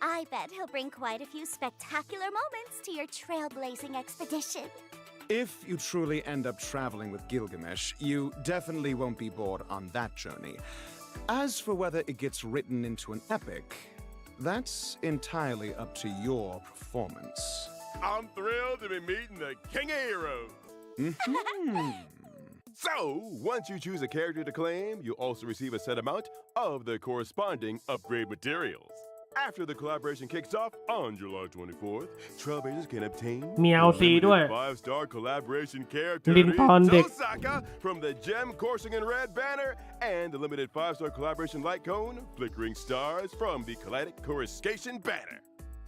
I bet he'll bring quite a few spectacular moments to your trailblazing expedition. If you truly end up traveling with Gilgamesh, you definitely won't be bored on that journey. As for whether it gets written into an epic, that's entirely up to your performance. I'm thrilled to be meeting the King of Heroes. So, once you choose a character to claim, you'll also receive a set amount of the corresponding upgrade materials. After the collaboration kicks off on July 24th, Trailblazers can obtain มี LC ด้วย 5-star collaboration character ลินตอนเด็ก Tosaka from the Gem Coursing in Red banner and the limited 5-star collaboration light cone Flickering Stars from the Kaleidec Coruscation banner.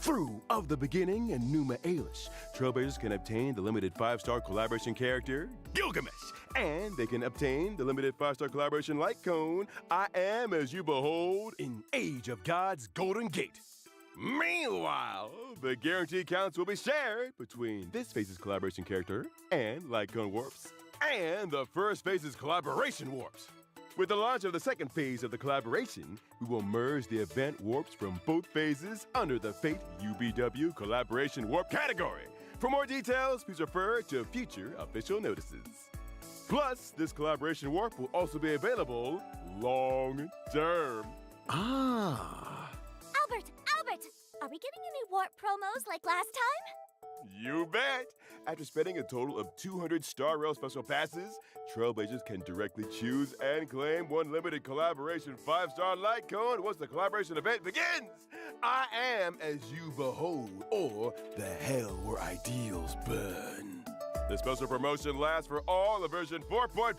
Through Of the Beginning and Enuma Elish, Trailblazers can obtain the limited 5-star collaboration character Gilgamesh, and they can obtain the limited 5-star collaboration light cone I Am As You Behold in Age of God's Golden Gate. Meanwhile, the guarantee counts will be shared between this phase's collaboration character and light cone warps, and the first phase's collaboration warps. With the launch of the second phase of the collaboration, we will merge the event warps from both phases under the Fate UBW Collaboration Warp category. For more details, please refer to future official notices. Plus, this collaboration warp will also be available long term. Albert, are we getting any warp promos like last time? You bet! After spending a total of 200 Star Rail special passes, Trailblazers can directly choose and claim one limited collaboration 5-star light cone once the collaboration event begins. I Am As You Behold, or The Hell Where Ideals Burn. The special promotion lasts for all of version 4.4.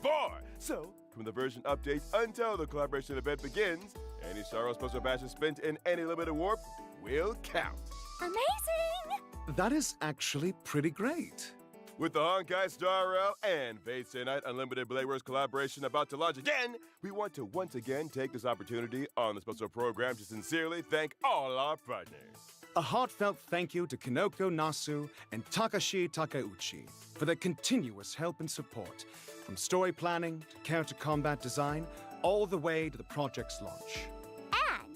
So, from the version update until the collaboration event begins, any Star Rail special passes spent in any limited warp will count. Amazing! That is actually pretty great. With the Honkai Star Rail and Fate Stay Night Unlimited Blade Wars collaboration about to launch again, we want to once again take this opportunity on the special program to sincerely thank all our partners. A heartfelt thank you to Kinoko Nasu and Takashi Takeuchi for their continuous help and support, from story planning to character combat design, all the way to the project's launch. And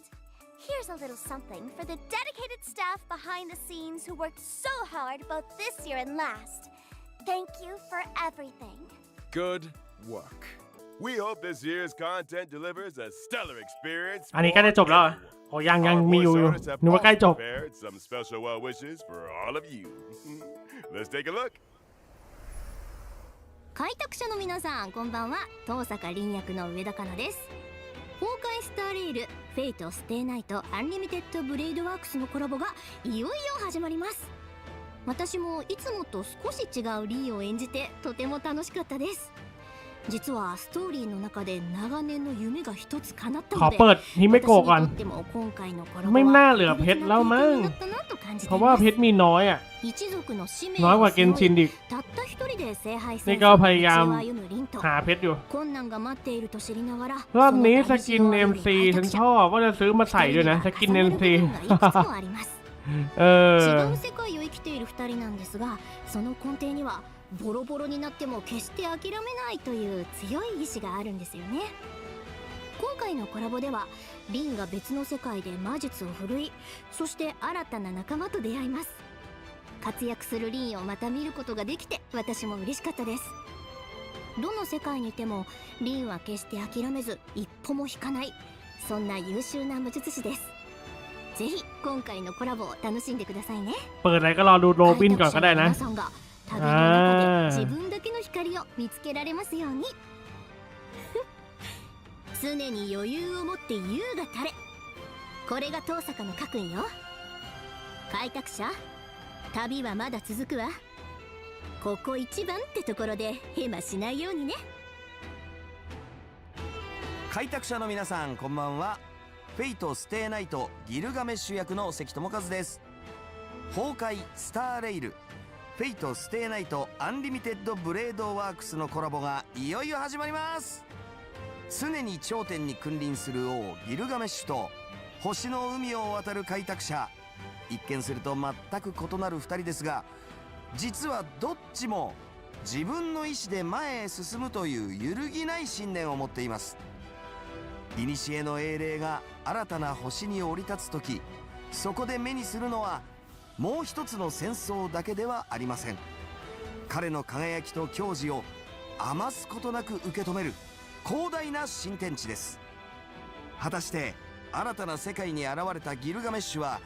here's a little something for the dedicated staff behind the scenes who worked so hard both this year and last. Thank you for everything. Good work. We hope this year's content delivers a stellar experience อันนี้ใกล้จะจบแล้วเหรอโอ้ยังมีอยู่นึกว่าใกล้จบ prepared some special well wishes for all of you. Let's take a look. 開拓者の皆さんこんばんは。東坂凛役の上田香奈です。崩壊スターレイルフェイトステイナイトアンリミテッドブレイドワークスのコラボがいよいよ始まります。私もいつもと少し違うリーを演じてとても楽しかったです。実はストーリーの中で長年の夢が一つ叶ったので、ขอเปิดฮิเมโกะก่อน私にとっても今回のコラボไม่น่าはเหลือเพชรแล้วมั้ง特別な経験になったなと感じてเพราะいます。ว่าเพชรมีน้อยอ่ะ一族の使命น้อยกว่าをเกนชินอีกたった一人で聖杯นี่戦ก็争のพยายาม道を歩むリンとหาเพชรอยู่困難が待っていると知りながらรอบนี้สกิน その旅路を歩む MC ฉันชอบว่าจะซื้อมาใส่ด้วยนะสกิน MC 重なる部分がいくつもあります違う世界を生きている2人なんですが、その根底にはボロボロになっても決して諦めないという強い意志があるんですよね。今回のコラボではリンが別の世界で魔術を振るい、そして新たな仲間と出会います。活躍するリンをまた見ることができて私も嬉しかったです。どの世界にいてもリンは決して諦めず一歩も引かない、そんな優秀な魔術師です。ぜひ今回のコラボを楽しんでくださいね。เปิดอะไรก็รอดูโรบินก่อนก็ได้นะ皆さんが旅の中で自分だけの光を見つけられますように。常に余裕を持って優が垂れ、これが東坂の家訓よ。開拓者、旅はまだ続くわ。ここ一番ってところでヘマしないようにね。開拓者の皆さんこんばんは。フェイトステイナイトギルガメッシュ役の関智一です。崩壊スターレイルフェイトステイナイトアンリミテッドブレードワークスのコラボがいよいよ始まります。常に頂点に君臨する王ギルガメッシュと星の海を渡る開拓者、一見すると全く異なる2人ですが、実はどっちも自分の意志で前へ進むという揺るぎない信念を持っています。古の英霊が新たな星に降り立つ時、そこで目にするのはもう一つの戦争だけではありません。彼の輝きと矜持を余すことなく受け止める広大な新天地です。果たして新たな世界に現れたギルガメッシュは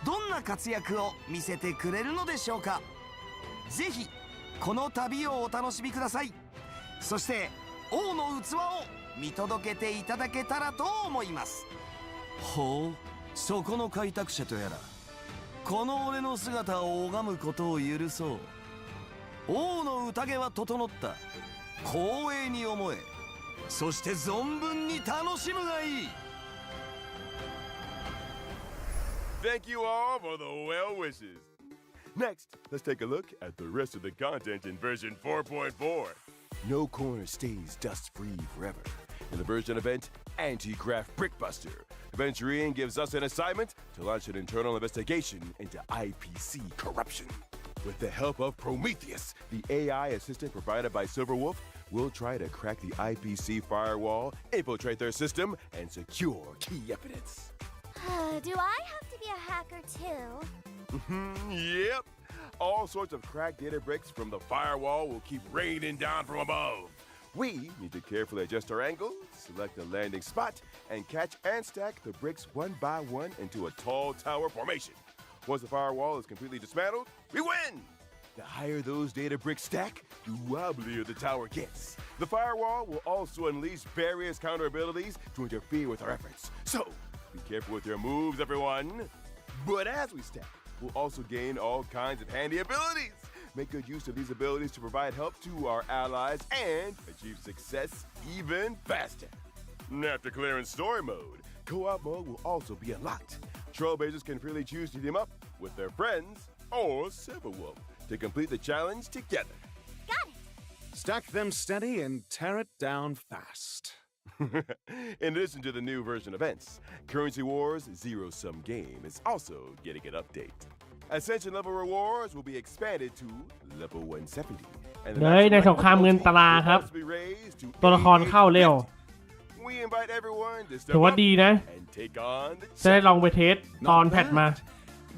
どんな活躍を見せてくれるのでしょうか。ぜひこの旅をお楽しみください。そして王の器を見届けていただけたらと思います。ほう、そこの開拓者とやらこの俺の姿を拝むことを許そう。王の宴は整った。光栄に思え、そして存分に楽しむがいい。 Thank you all for the well wishes. Next, let's take a look at the rest of the content in version 4.4. No corner stays dust-free forever. In the version event, Anti-Craft Brickbuster, Adventuring gives us an assignment to launch an internal investigation into IPC corruption. With the help of Prometheus, the AI assistant provided by Silverwolf, we'll try to crack the IPC firewall, infiltrate their system, and secure key evidence. Do I have to be a hacker too? Yep. All sorts of cracked data bricks from the firewall will keep raining down from above. We need to carefully adjust our angle, select a landing spot, and catch and stack the bricks one by one into a tall tower formation. Once the firewall is completely dismantled, we win! The higher those data bricks stack, the wobblier the tower gets. The firewall will also unleash various counter abilities to interfere with our efforts. So, be careful with your moves, everyone. But as we stack, we'll also gain all kinds of handy abilities. Make good use of these abilities to provide help to our allies and achieve success even faster. After clearing story mode, co-op mode will also be unlocked. Trailblazers can freely choose to team up with their friends or Silverwolf to complete the challenge together. Got it. Stack them steady and tear it down fast. In addition to the new version events, Currency Wars Zero Sum Game is also getting an update. Ascension level rewards will be expanded to level 170. And เฮ้ยในสงครามเงินตราครับ ตัวละครเข้าเร็ว We invite everyone to ถือ step ว่า up ดีนะ and take on the จะได้ลองไปเทสตอน Not แพทมา bad.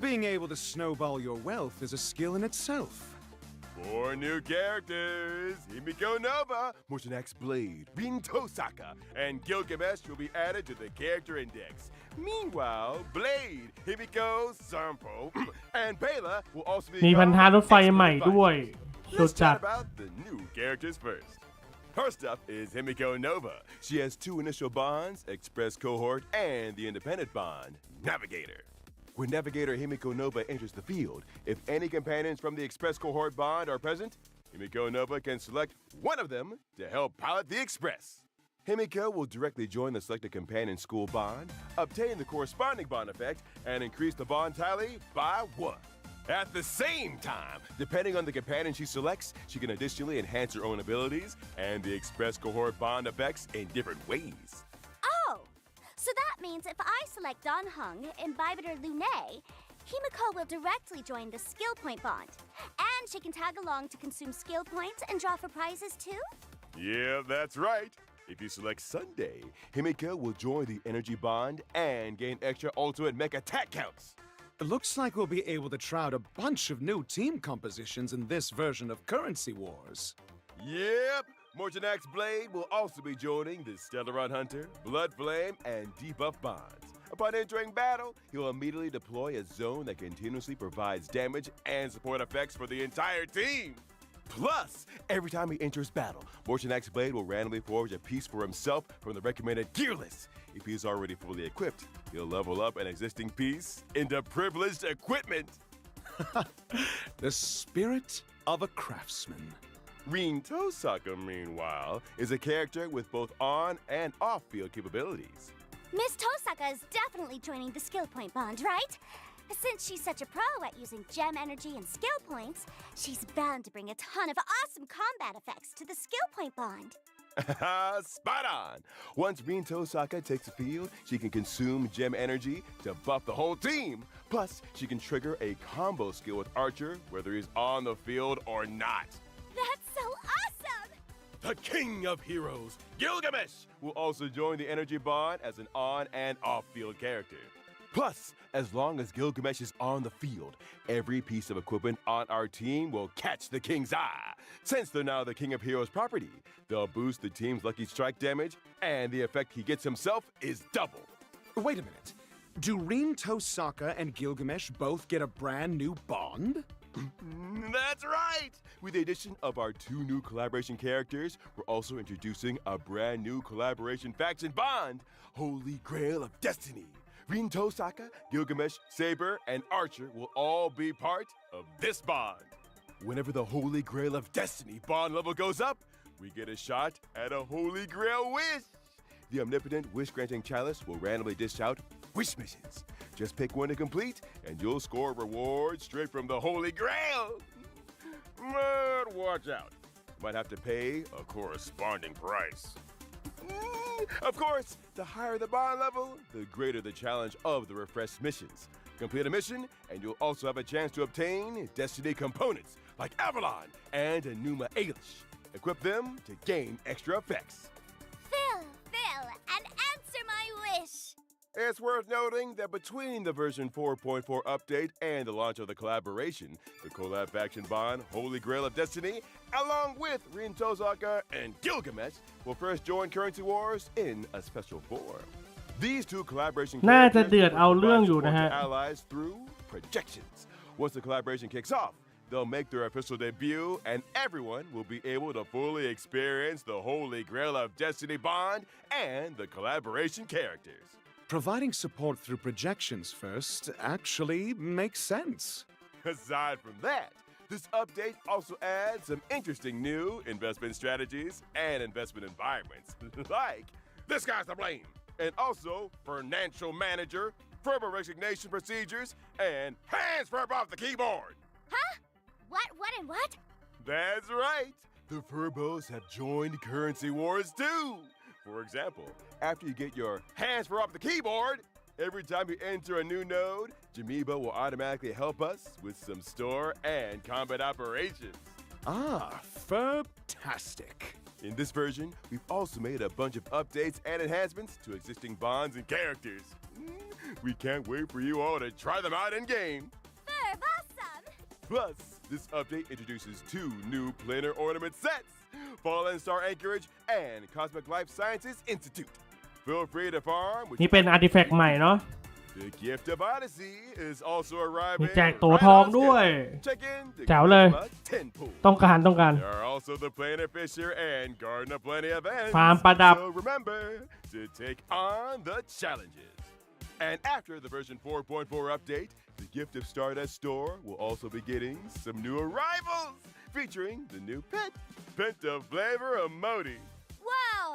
Being able to snowball your wealth is a skill in itself. 4 new characters: Himiko Nova, Motion X Blade, Rin Tosaka, and Gilgamesh will be added to the character index. Meanwhile, Blade, Himiko, Sampo, and Bela will also be มีพันธารถไฟใหม่ด้วย สุด Let's จัด chat about the new characters first. First up is Himiko Nova. She has 2 initial bonds, Express Cohort and the Independent Bond, Navigator. When Navigator Himiko Nova enters the field, if any companions from the Express Cohort Bond are present, Himiko Nova can select one of them to help pilot the Express. Himiko will directly join the selected companion school bond, obtain the corresponding bond effect, and increase the bond tally by 1. At the same time, depending on the companion she selects, she can additionally enhance her own abilities and the Express Cohort bond effects in different ways. Oh, so that means if I select Don Hung, Imbibitor Lune, Himiko will directly join the skill point bond. And she can tag along to consume skill points and draw for prizes too? Yeah, that's right. If you select Sunday, Himiko will join the energy bond and gain extra ultimate mech attack counts. It looks like we'll be able to try out a bunch of new team compositions in this version of Currency Wars. Yep, Motion X Blade will also be joining the Stellar Run Hunter, Blood Flame, and Debuff bonds. Upon entering battle, he'll immediately deploy a zone that continuously provides damage and support effects for the entire team. Plus, every time he enters battle, Motion X Blade will randomly forge a piece for himself from the recommended gear list. If he's already fully equipped, he'll level up an existing piece into privileged equipment. The spirit of a craftsman. Rin Tosaka, meanwhile, is a character with both on and off-field capabilities. Miss Tosaka is definitely joining the skill point bond, right? Since she's such a pro at using gem energy and skill points, she's bound to bring a ton of awesome combat effects to the skill point bond. Spot on! Once Rin Tosaka takes the field, she can consume gem energy to buff the whole team. Plus, she can trigger a combo skill with Archer, whether he's on the field or not. That's so awesome! The King of Heroes, Gilgamesh, will also join the energy bond as an on and off-field character. Plus, as long as Gilgamesh is on the field, every piece of equipment on our team will catch the King's eye. Since they're now the King of Heroes property, they'll boost the team's lucky strike damage, and the effect he gets himself is double. Wait a minute. Do Rin Tosaka and Gilgamesh both get a brand new bond? That's right! With the addition of our 2 new collaboration characters, we're also introducing a brand new collaboration faction bond, Holy Grail of Destiny. Rin Tosaka, Gilgamesh, Saber, and Archer will all be part of this bond. Whenever the Holy Grail of Destiny bond level goes up, we get a shot at a Holy Grail wish. The omnipotent wish-granting chalice will randomly dish out wish missions. Just pick one to complete, and you'll score rewards straight from the Holy Grail. But watch out. You might have to pay a corresponding price. Of course, the higher the bond level, the greater the challenge of the refreshed missions. Complete a mission, and you'll also have a chance to obtain Destiny components like Avalon and Enuma Elish. Equip them to gain extra effects. Phil, and answer my wish! It's worth noting that between the version 4.4 update and the launch of the collaboration, the collab faction bond, Holy Grail of Destiny, along with Rin Tosaka and Gilgamesh, will first join Currency Wars in a special form. These 2 collaboration น่าจะ characters เดือดเอาเรื่องอยู่ provide นะ support ฮะ to allies through projections. Once the collaboration kicks off, they'll make their official debut, and everyone will be able to fully experience the Holy Grail of Destiny bond and the collaboration characters. Providing support through projections first actually makes sense. Aside from that, this update also adds some interesting new investment strategies and investment environments, like this guy's to blame, and also financial manager, verbal resignation procedures, and hands firm off the keyboard. and what? That's right. The Furbos have joined currency wars too. For example, after you get your hands off the keyboard, every time you enter a new node, Jamiba will automatically help us with some store and combat operations. Ah, Furbtastic. In this version, we've also made a bunch of updates and enhancements to existing bonds and characters. We can't wait for you all to try them out in-game. Furb awesome! Plus, this update introduces 2 new planar ornament sets, Fallen Star Anchorage and Cosmic Life Sciences Institute. Feel free to farm. นี่เป็นอาร์ติแฟกต์ใหม่เนาะ The gift of Odyssey is also มี arriving แจกตั๋วทองด้วย Check in to แจ๋วเลย 10 pool. ต้องการ There are also the Planar Fisher and Garden of Plenty events. ฟาร์มประดับ So remember to take on the challenges. And after the version 4.4 update, the Gift of Stardust store will also be getting some new arrivals, featuring the new pet, Penta Flavor Emoti. Whoa!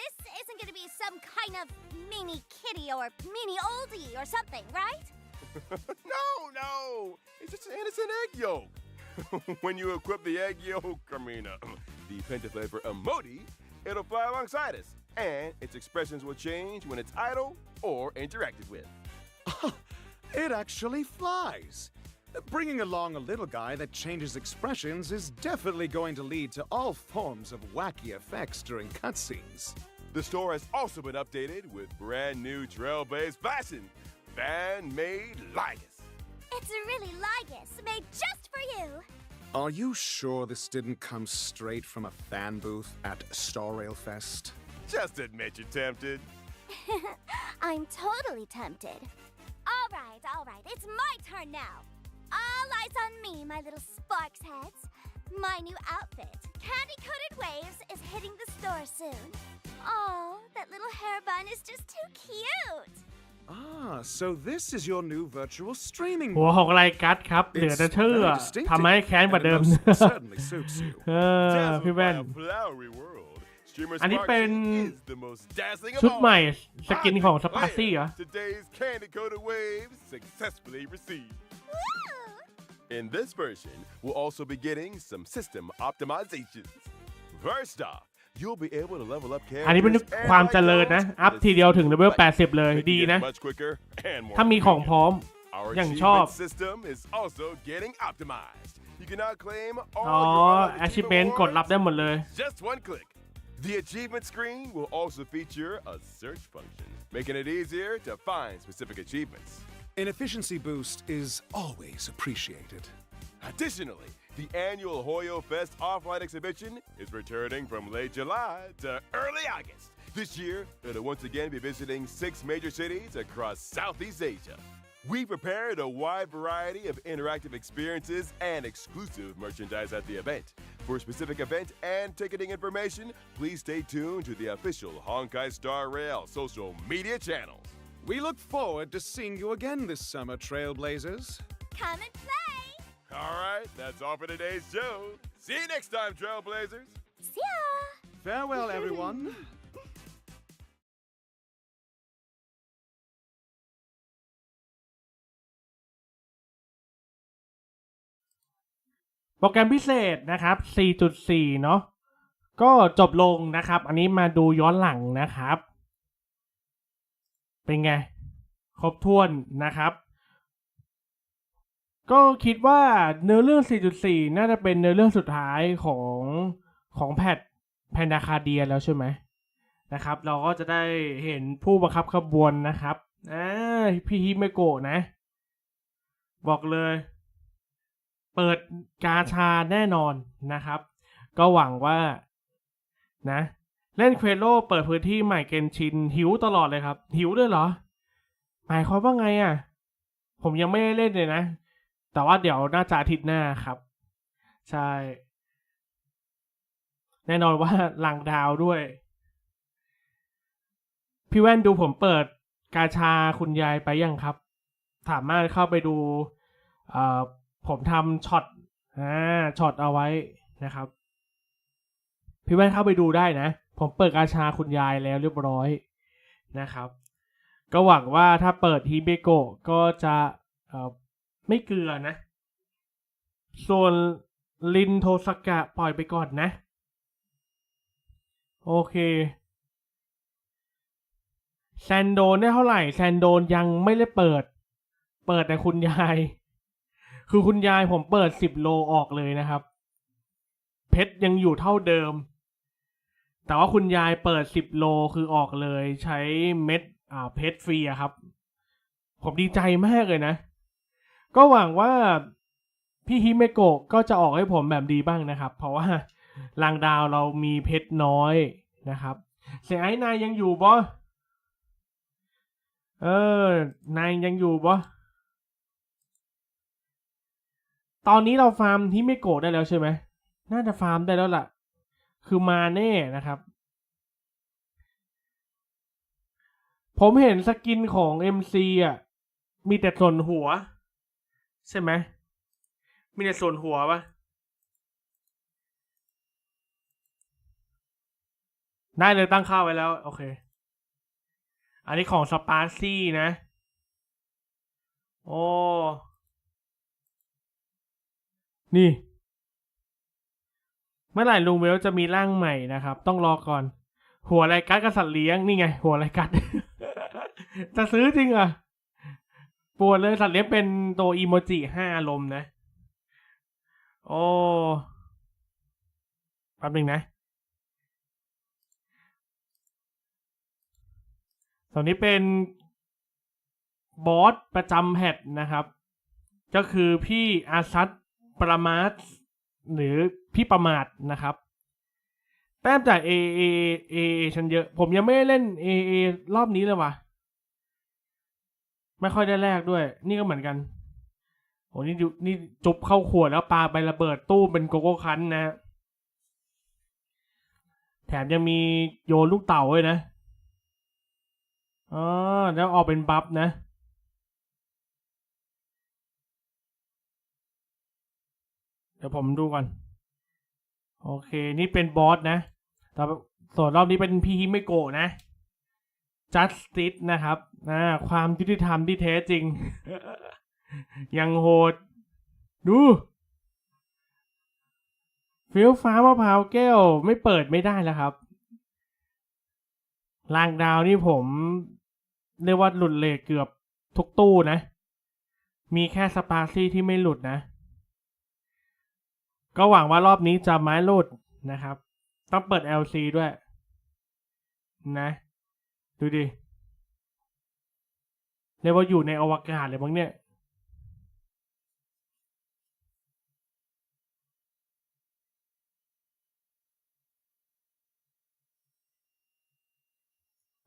This isn't gonna be some kind of mini kitty or mini oldie or something, right? No! It's just an innocent egg yolk. When you equip the egg yolk, the Penta Flavor Emoti, it'll fly alongside us, and its expressions will change when it's idle or interacted with. It actually flies. Bringing along a little guy that changes expressions is definitely going to lead to all forms of wacky effects during cutscenes. The store has also been updated with brand new trail-based fashion, fan-made Ligus. It's a really Ligus, made just for you. Are you sure this didn't come straight from a fan booth at Star Rail Fest? Just admit you're tempted. I'm totally tempted. All right, it's my turn now. All eyes on me, my little sparks heads. My new outfit, Candy-Coated Waves, is hitting the store soon. Oh, that little hair bun is just too cute. Ah, so this is your new virtual streaming หัวของไรกัดครับ เหลือแต่ชื่อทำให้แค้นกว่าเดิม certainly suits you. พี่แว่น Dazzled by a flowery world, Streamer อันนี้เป็น Sparks is the most dazzling of ชุด all. ใหม่สกินของ I สปาร์ซี่เหรอ declare Today's Candy-Coated Waves successfully received. Woo! In this version, we'll also be getting some system optimizations. First off, you'll be able to level up อันนี้เป็น characters ความ and เจริญนะ อัพทีเดียวถึงเลเวล80 เลย ดี making นะ it much quicker and more ถ้ามีของพร้อม Our อย่างชอบ achievement system is also getting optimized. You can now claim all อ๋อ your Unlock achievement กดรับได้หมดเลย just one click. The achievement screen will also feature a search function, making it easier to find specific achievements. An efficiency boost is always appreciated. Additionally, the annual Hoyo Fest offline exhibition is returning from late July to early August. This year, it'll once again be visiting 6 major cities across Southeast Asia. We prepared a wide variety of interactive experiences and exclusive merchandise at the event. For specific event and ticketing information, please stay tuned to the official Honkai Star Rail social media channels. We look forward to seeing you again this summer, Trailblazers. Come and play! All right, that's all for today's show. See you next time, Trailblazers. See ya! Farewell, everyone. โปรแกรมพิเศษนะครับ 4.4 เนาะก็จบลงนะครับ อันนี้มาดูย้อนหลังนะครับ เป็นไง ครบถ้วนนะครับ ก็คิดว่าเนื้อเรื่อง 4.4 น่าจะเป็นเนื้อเรื่องสุดท้ายของแพนดาคาเดียแล้วใช่ไหมนะครับ เราก็จะได้เห็นผู้บังคับขบวนนะครับพี่ฮิเมโกะนะ บอกเลยเปิดกาชาแน่นอนนะครับ ก็หวังว่านะเล่นเควโลเปิดพื้นที่ใหม่เกนชินหิวตลอดเลยครับหิวด้วยเหรอหมายความว่าไงอ่ะผมยังไม่ได้เล่นเลยนะแต่ว่าเดี๋ยวน่าจะอาทิตย์หน้าครับใช่แน่นอนว่าหลังดาวด้วยพี่แว่นดูผมเปิดกาชาคุณยายไปยังครับสามารถเข้าไปดูผมทำช็อตเอาไว้นะครับพี่แว่นเข้าไปดูได้นะผมเปิดกาชาคุณยายแล้วเรียบร้อยนะครับก็หวังว่าถ้าเปิดฮิเบโกะก็จะไม่เกลือนะ ส่วนลินโทสกะปล่อยไปก่อนนะโอเคแซนโดนได้เท่าไหร่แซนโดนยังไม่ได้เปิดแต่คุณยายคือคุณยายผมเปิด10 โลออกเลยนะครับเพชรยังอยู่เท่าเดิมแต่ว่าคุณยายเปิด10 โลคือออกเลยใช้เม็ดเพชรฟรีครับผมดีใจมากเลยนะก็หวังว่าพี่ฮิเมโกะก็จะออกให้ผมแบบดีบ้างนะครับเพราะว่าลางดาวเรามีเพชรน้อยนะครับเสียงไอ้นายยังอยู่บ่นายยังอยู่บ่ตอนนี้เราฟาร์มฮิเมโกะได้แล้วใช่ไหมน่าจะฟาร์มได้แล้วล่ะคือมาแน่นะครับผมเห็นสกินของ MC มีแต่ส่วนหัวใช่ไหมมีแต่ส่วนหัวปะได้เลยตั้งค่าไว้แล้วโอเคอันนี้ของสปาร์ซี่นะโอ้นี่เมื่อไหร่ลุงเวลจะมีร่างใหม่นะครับต้องรอก่อนหัวไรกัดกับสัตว์เลี้ยงนี่ไงหัวไรกัด จะซื้อจริงอ่ะปวดเลยสัตว์เลี้ยงเป็นตัวอีโมจิ5 อารมณ์นะโอ้แป๊บนึงนะตอนนี้เป็นบอสประจำแพทนะครับก็คือพี่อาซัตประมาทหรือพี่ประมาทนะครับแต้มจาก เอฉันเยอะผมยังไม่ได้เล่น เอรอบนี้เลยว่ะไม่ค่อยได้แลกด้วยนี่ก็เหมือนกันโอ้นี่จุบเข้าขวดแล้วปาไประเบิดตู้เป็นโกโก้คันนะแถมยังมีโยนลูกเต่าด้วยนะแล้วออกเป็นบัฟนะเดี๋ยวผมดูก่อนโอเคนี่เป็นบอสนะแต่ส่วนรอบนี้เป็นพี่ฮิเมโกะนะ Justice นะครับความยุติธรรมที่แท้จริง ยังโหดดูฟิลฟ้ามะพร้าวแก้วไม่เปิดไม่ได้แล้วครับลางดาวนี่ผมเรียกว่าหลุดเลทเกือบทุกตู้นะมีแค่สปาร์ซี่ที่ไม่หลุดนะก็หวังว่ารอบนี้จะไม่หลุดนะครับต้องเปิด LC ด้วยนะดูดิเรียกว่าอยู่ในอวกาศเลยมั้งเนี่ย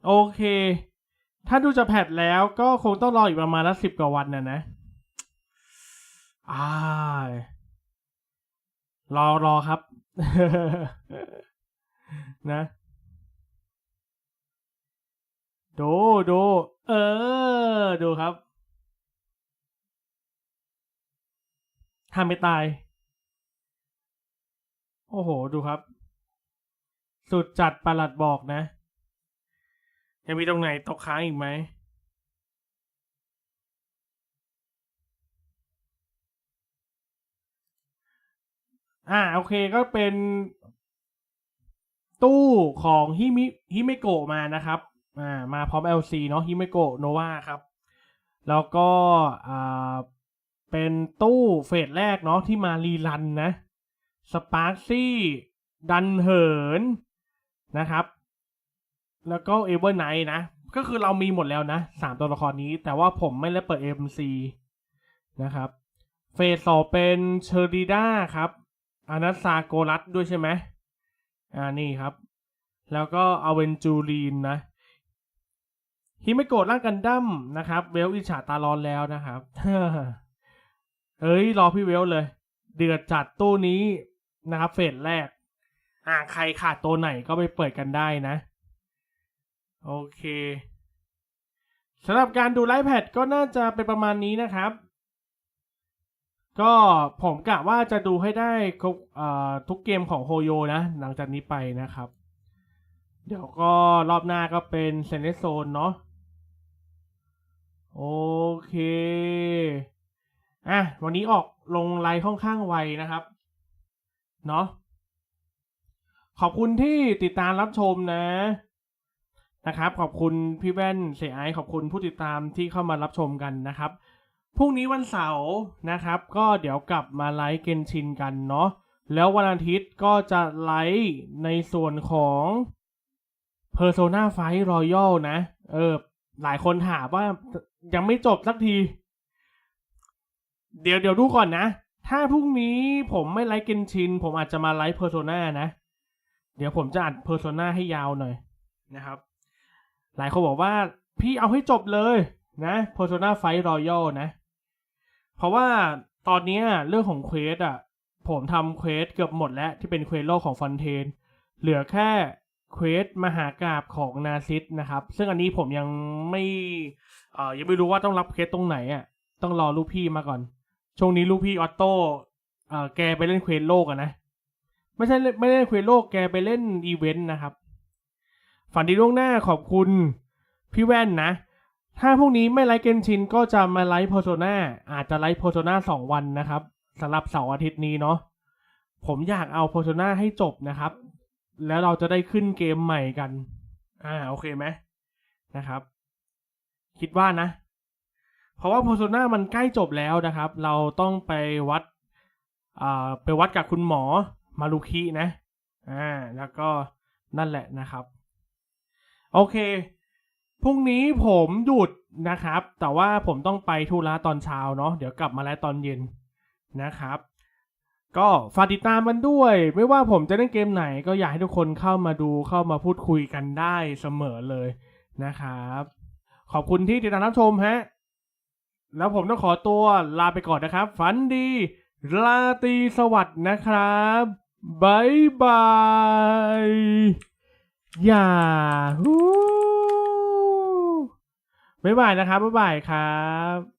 โอเคถ้าดูจะแพทแล้วก็คงต้องรออีกประมาณละ10 กว่าวันนะรอครับ นะดูดูครับห้ามไม่ตายโอ้โหดูครับสุดจัดประหลัดบอกนะยังมีตรงไหนตกค้างอีกไหมโอเคก็เป็นตู้ของฮิเมโกะมานะครับมาพร้อม LC เนาะฮิเมโกะโนวาครับแล้วก็เป็นตู้เฟสแรกเนาะที่มารีรันนะสปาร์คซี่ดันเหินนะครับแล้วก็เอเวอร์ไนท์นะก็คือเรามีหมดแล้วนะ3 ตัวละครนี้แต่ว่าผมไม่ได้เปิด MC นะครับเฟส 2เป็นเชอริด้าครับอานัสซาโกรัสด้วยใช่ไหมนี่ครับแล้วก็อเวนจูรีนนะฮิเมโกะร่างกันดั้มนะครับเวลอิจฉาตาร้อนแล้วนะครับ รอพี่เวลเลยเดือดจัดตู้นี้นะครับเฟสแรกใครขาดตัวไหนก็ไปเปิดกันได้นะโอเคสำหรับการดูไลฟ์แพทก็น่าจะเป็นประมาณนี้นะครับก็ผมกะว่าจะดูให้ได้ทุกเกมของโฮโยนะหลังจากนี้ไปนะครับเดี๋ยวก็รอบหน้าก็เป็นเซนเนโซนเนาะโอเค วันนี้ออกลงไลฟ์ค่อนข้างไวนะครับเนาะขอบคุณที่ติดตามรับชมนะครับขอบคุณพี่แว่นเสียไอขอบคุณผู้ติดตามที่เข้ามารับชมกันนะครับพรุ่งนี้วันเสาร์นะครับก็เดี๋ยวกลับมาไลฟ์เกนชินกันเนาะแล้ววันอาทิตย์ก็จะไลฟ์ในส่วนของ Persona 5 Royal นะหลายคนถามว่ายังไม่จบสักทีเดี๋ยวดูก่อนนะถ้าพรุ่งนี้ผมไม่ไลฟ์เกนชินผมอาจจะมาไลฟ์ Persona นะเดี๋ยวผมจะอัด Persona ให้ยาวหน่อยนะครับหลายคนบอกว่าพี่เอาให้จบเลยนะ Persona 5 Royal นะเพราะว่าตอนนี้เรื่องของเควสผมทำเควสเกือบหมดแล้วที่เป็นเควสโลกของฟอนเทนเหลือแค่เควสมหากาพย์ของนาซิสนะครับซึ่งอันนี้ผมยังไม่รู้ว่าต้องรับเควสตรงไหนต้องรอลูกพี่มาก่อนช่วงนี้ลูกพี่ออตโต้แกไปเล่นเควสโลกนะไม่เล่นเควสโลกแกไปเล่นอีเวนต์นะครับฝันดีล่วงหน้าขอบคุณพี่แว่นนะถ้าพรุ่งนี้ไม่ไลฟ์เกนชินก็จะมาไลฟ์ Persona อาจจะไลฟ์ Persona 2 วันนะครับสำหรับเสาร์อาทิตย์นี้เนาะผมอยากเอา Persona ให้จบนะครับแล้วเราจะได้ขึ้นเกมใหม่กันโอเคไหมนะครับคิดว่านะเพราะว่า Persona มันใกล้จบแล้วนะครับเราต้องไปวัดกับคุณหมอมารุคินะแล้วก็นั่นแหละนะครับโอเคพรุ่งนี้ผมหยุดนะครับแต่ว่าผมต้องไปธุระตอนเช้าเนาะเดี๋ยวกลับมาแล้วตอนเย็นนะครับก็ฝากติดตามมันด้วยไม่ว่าผมจะเล่นเกมไหนก็อยากให้ทุกคนเข้ามาดูเข้ามาพูดคุยกันได้เสมอเลยนะครับขอบคุณที่ติดตามรับชมแล้วผมต้องขอตัวลาไปก่อนนะครับฝันดีราตรีสวัสดิ์นะครับบ๊ายบายอย่าบ๊ายบายนะครับบ๊ายบายครับ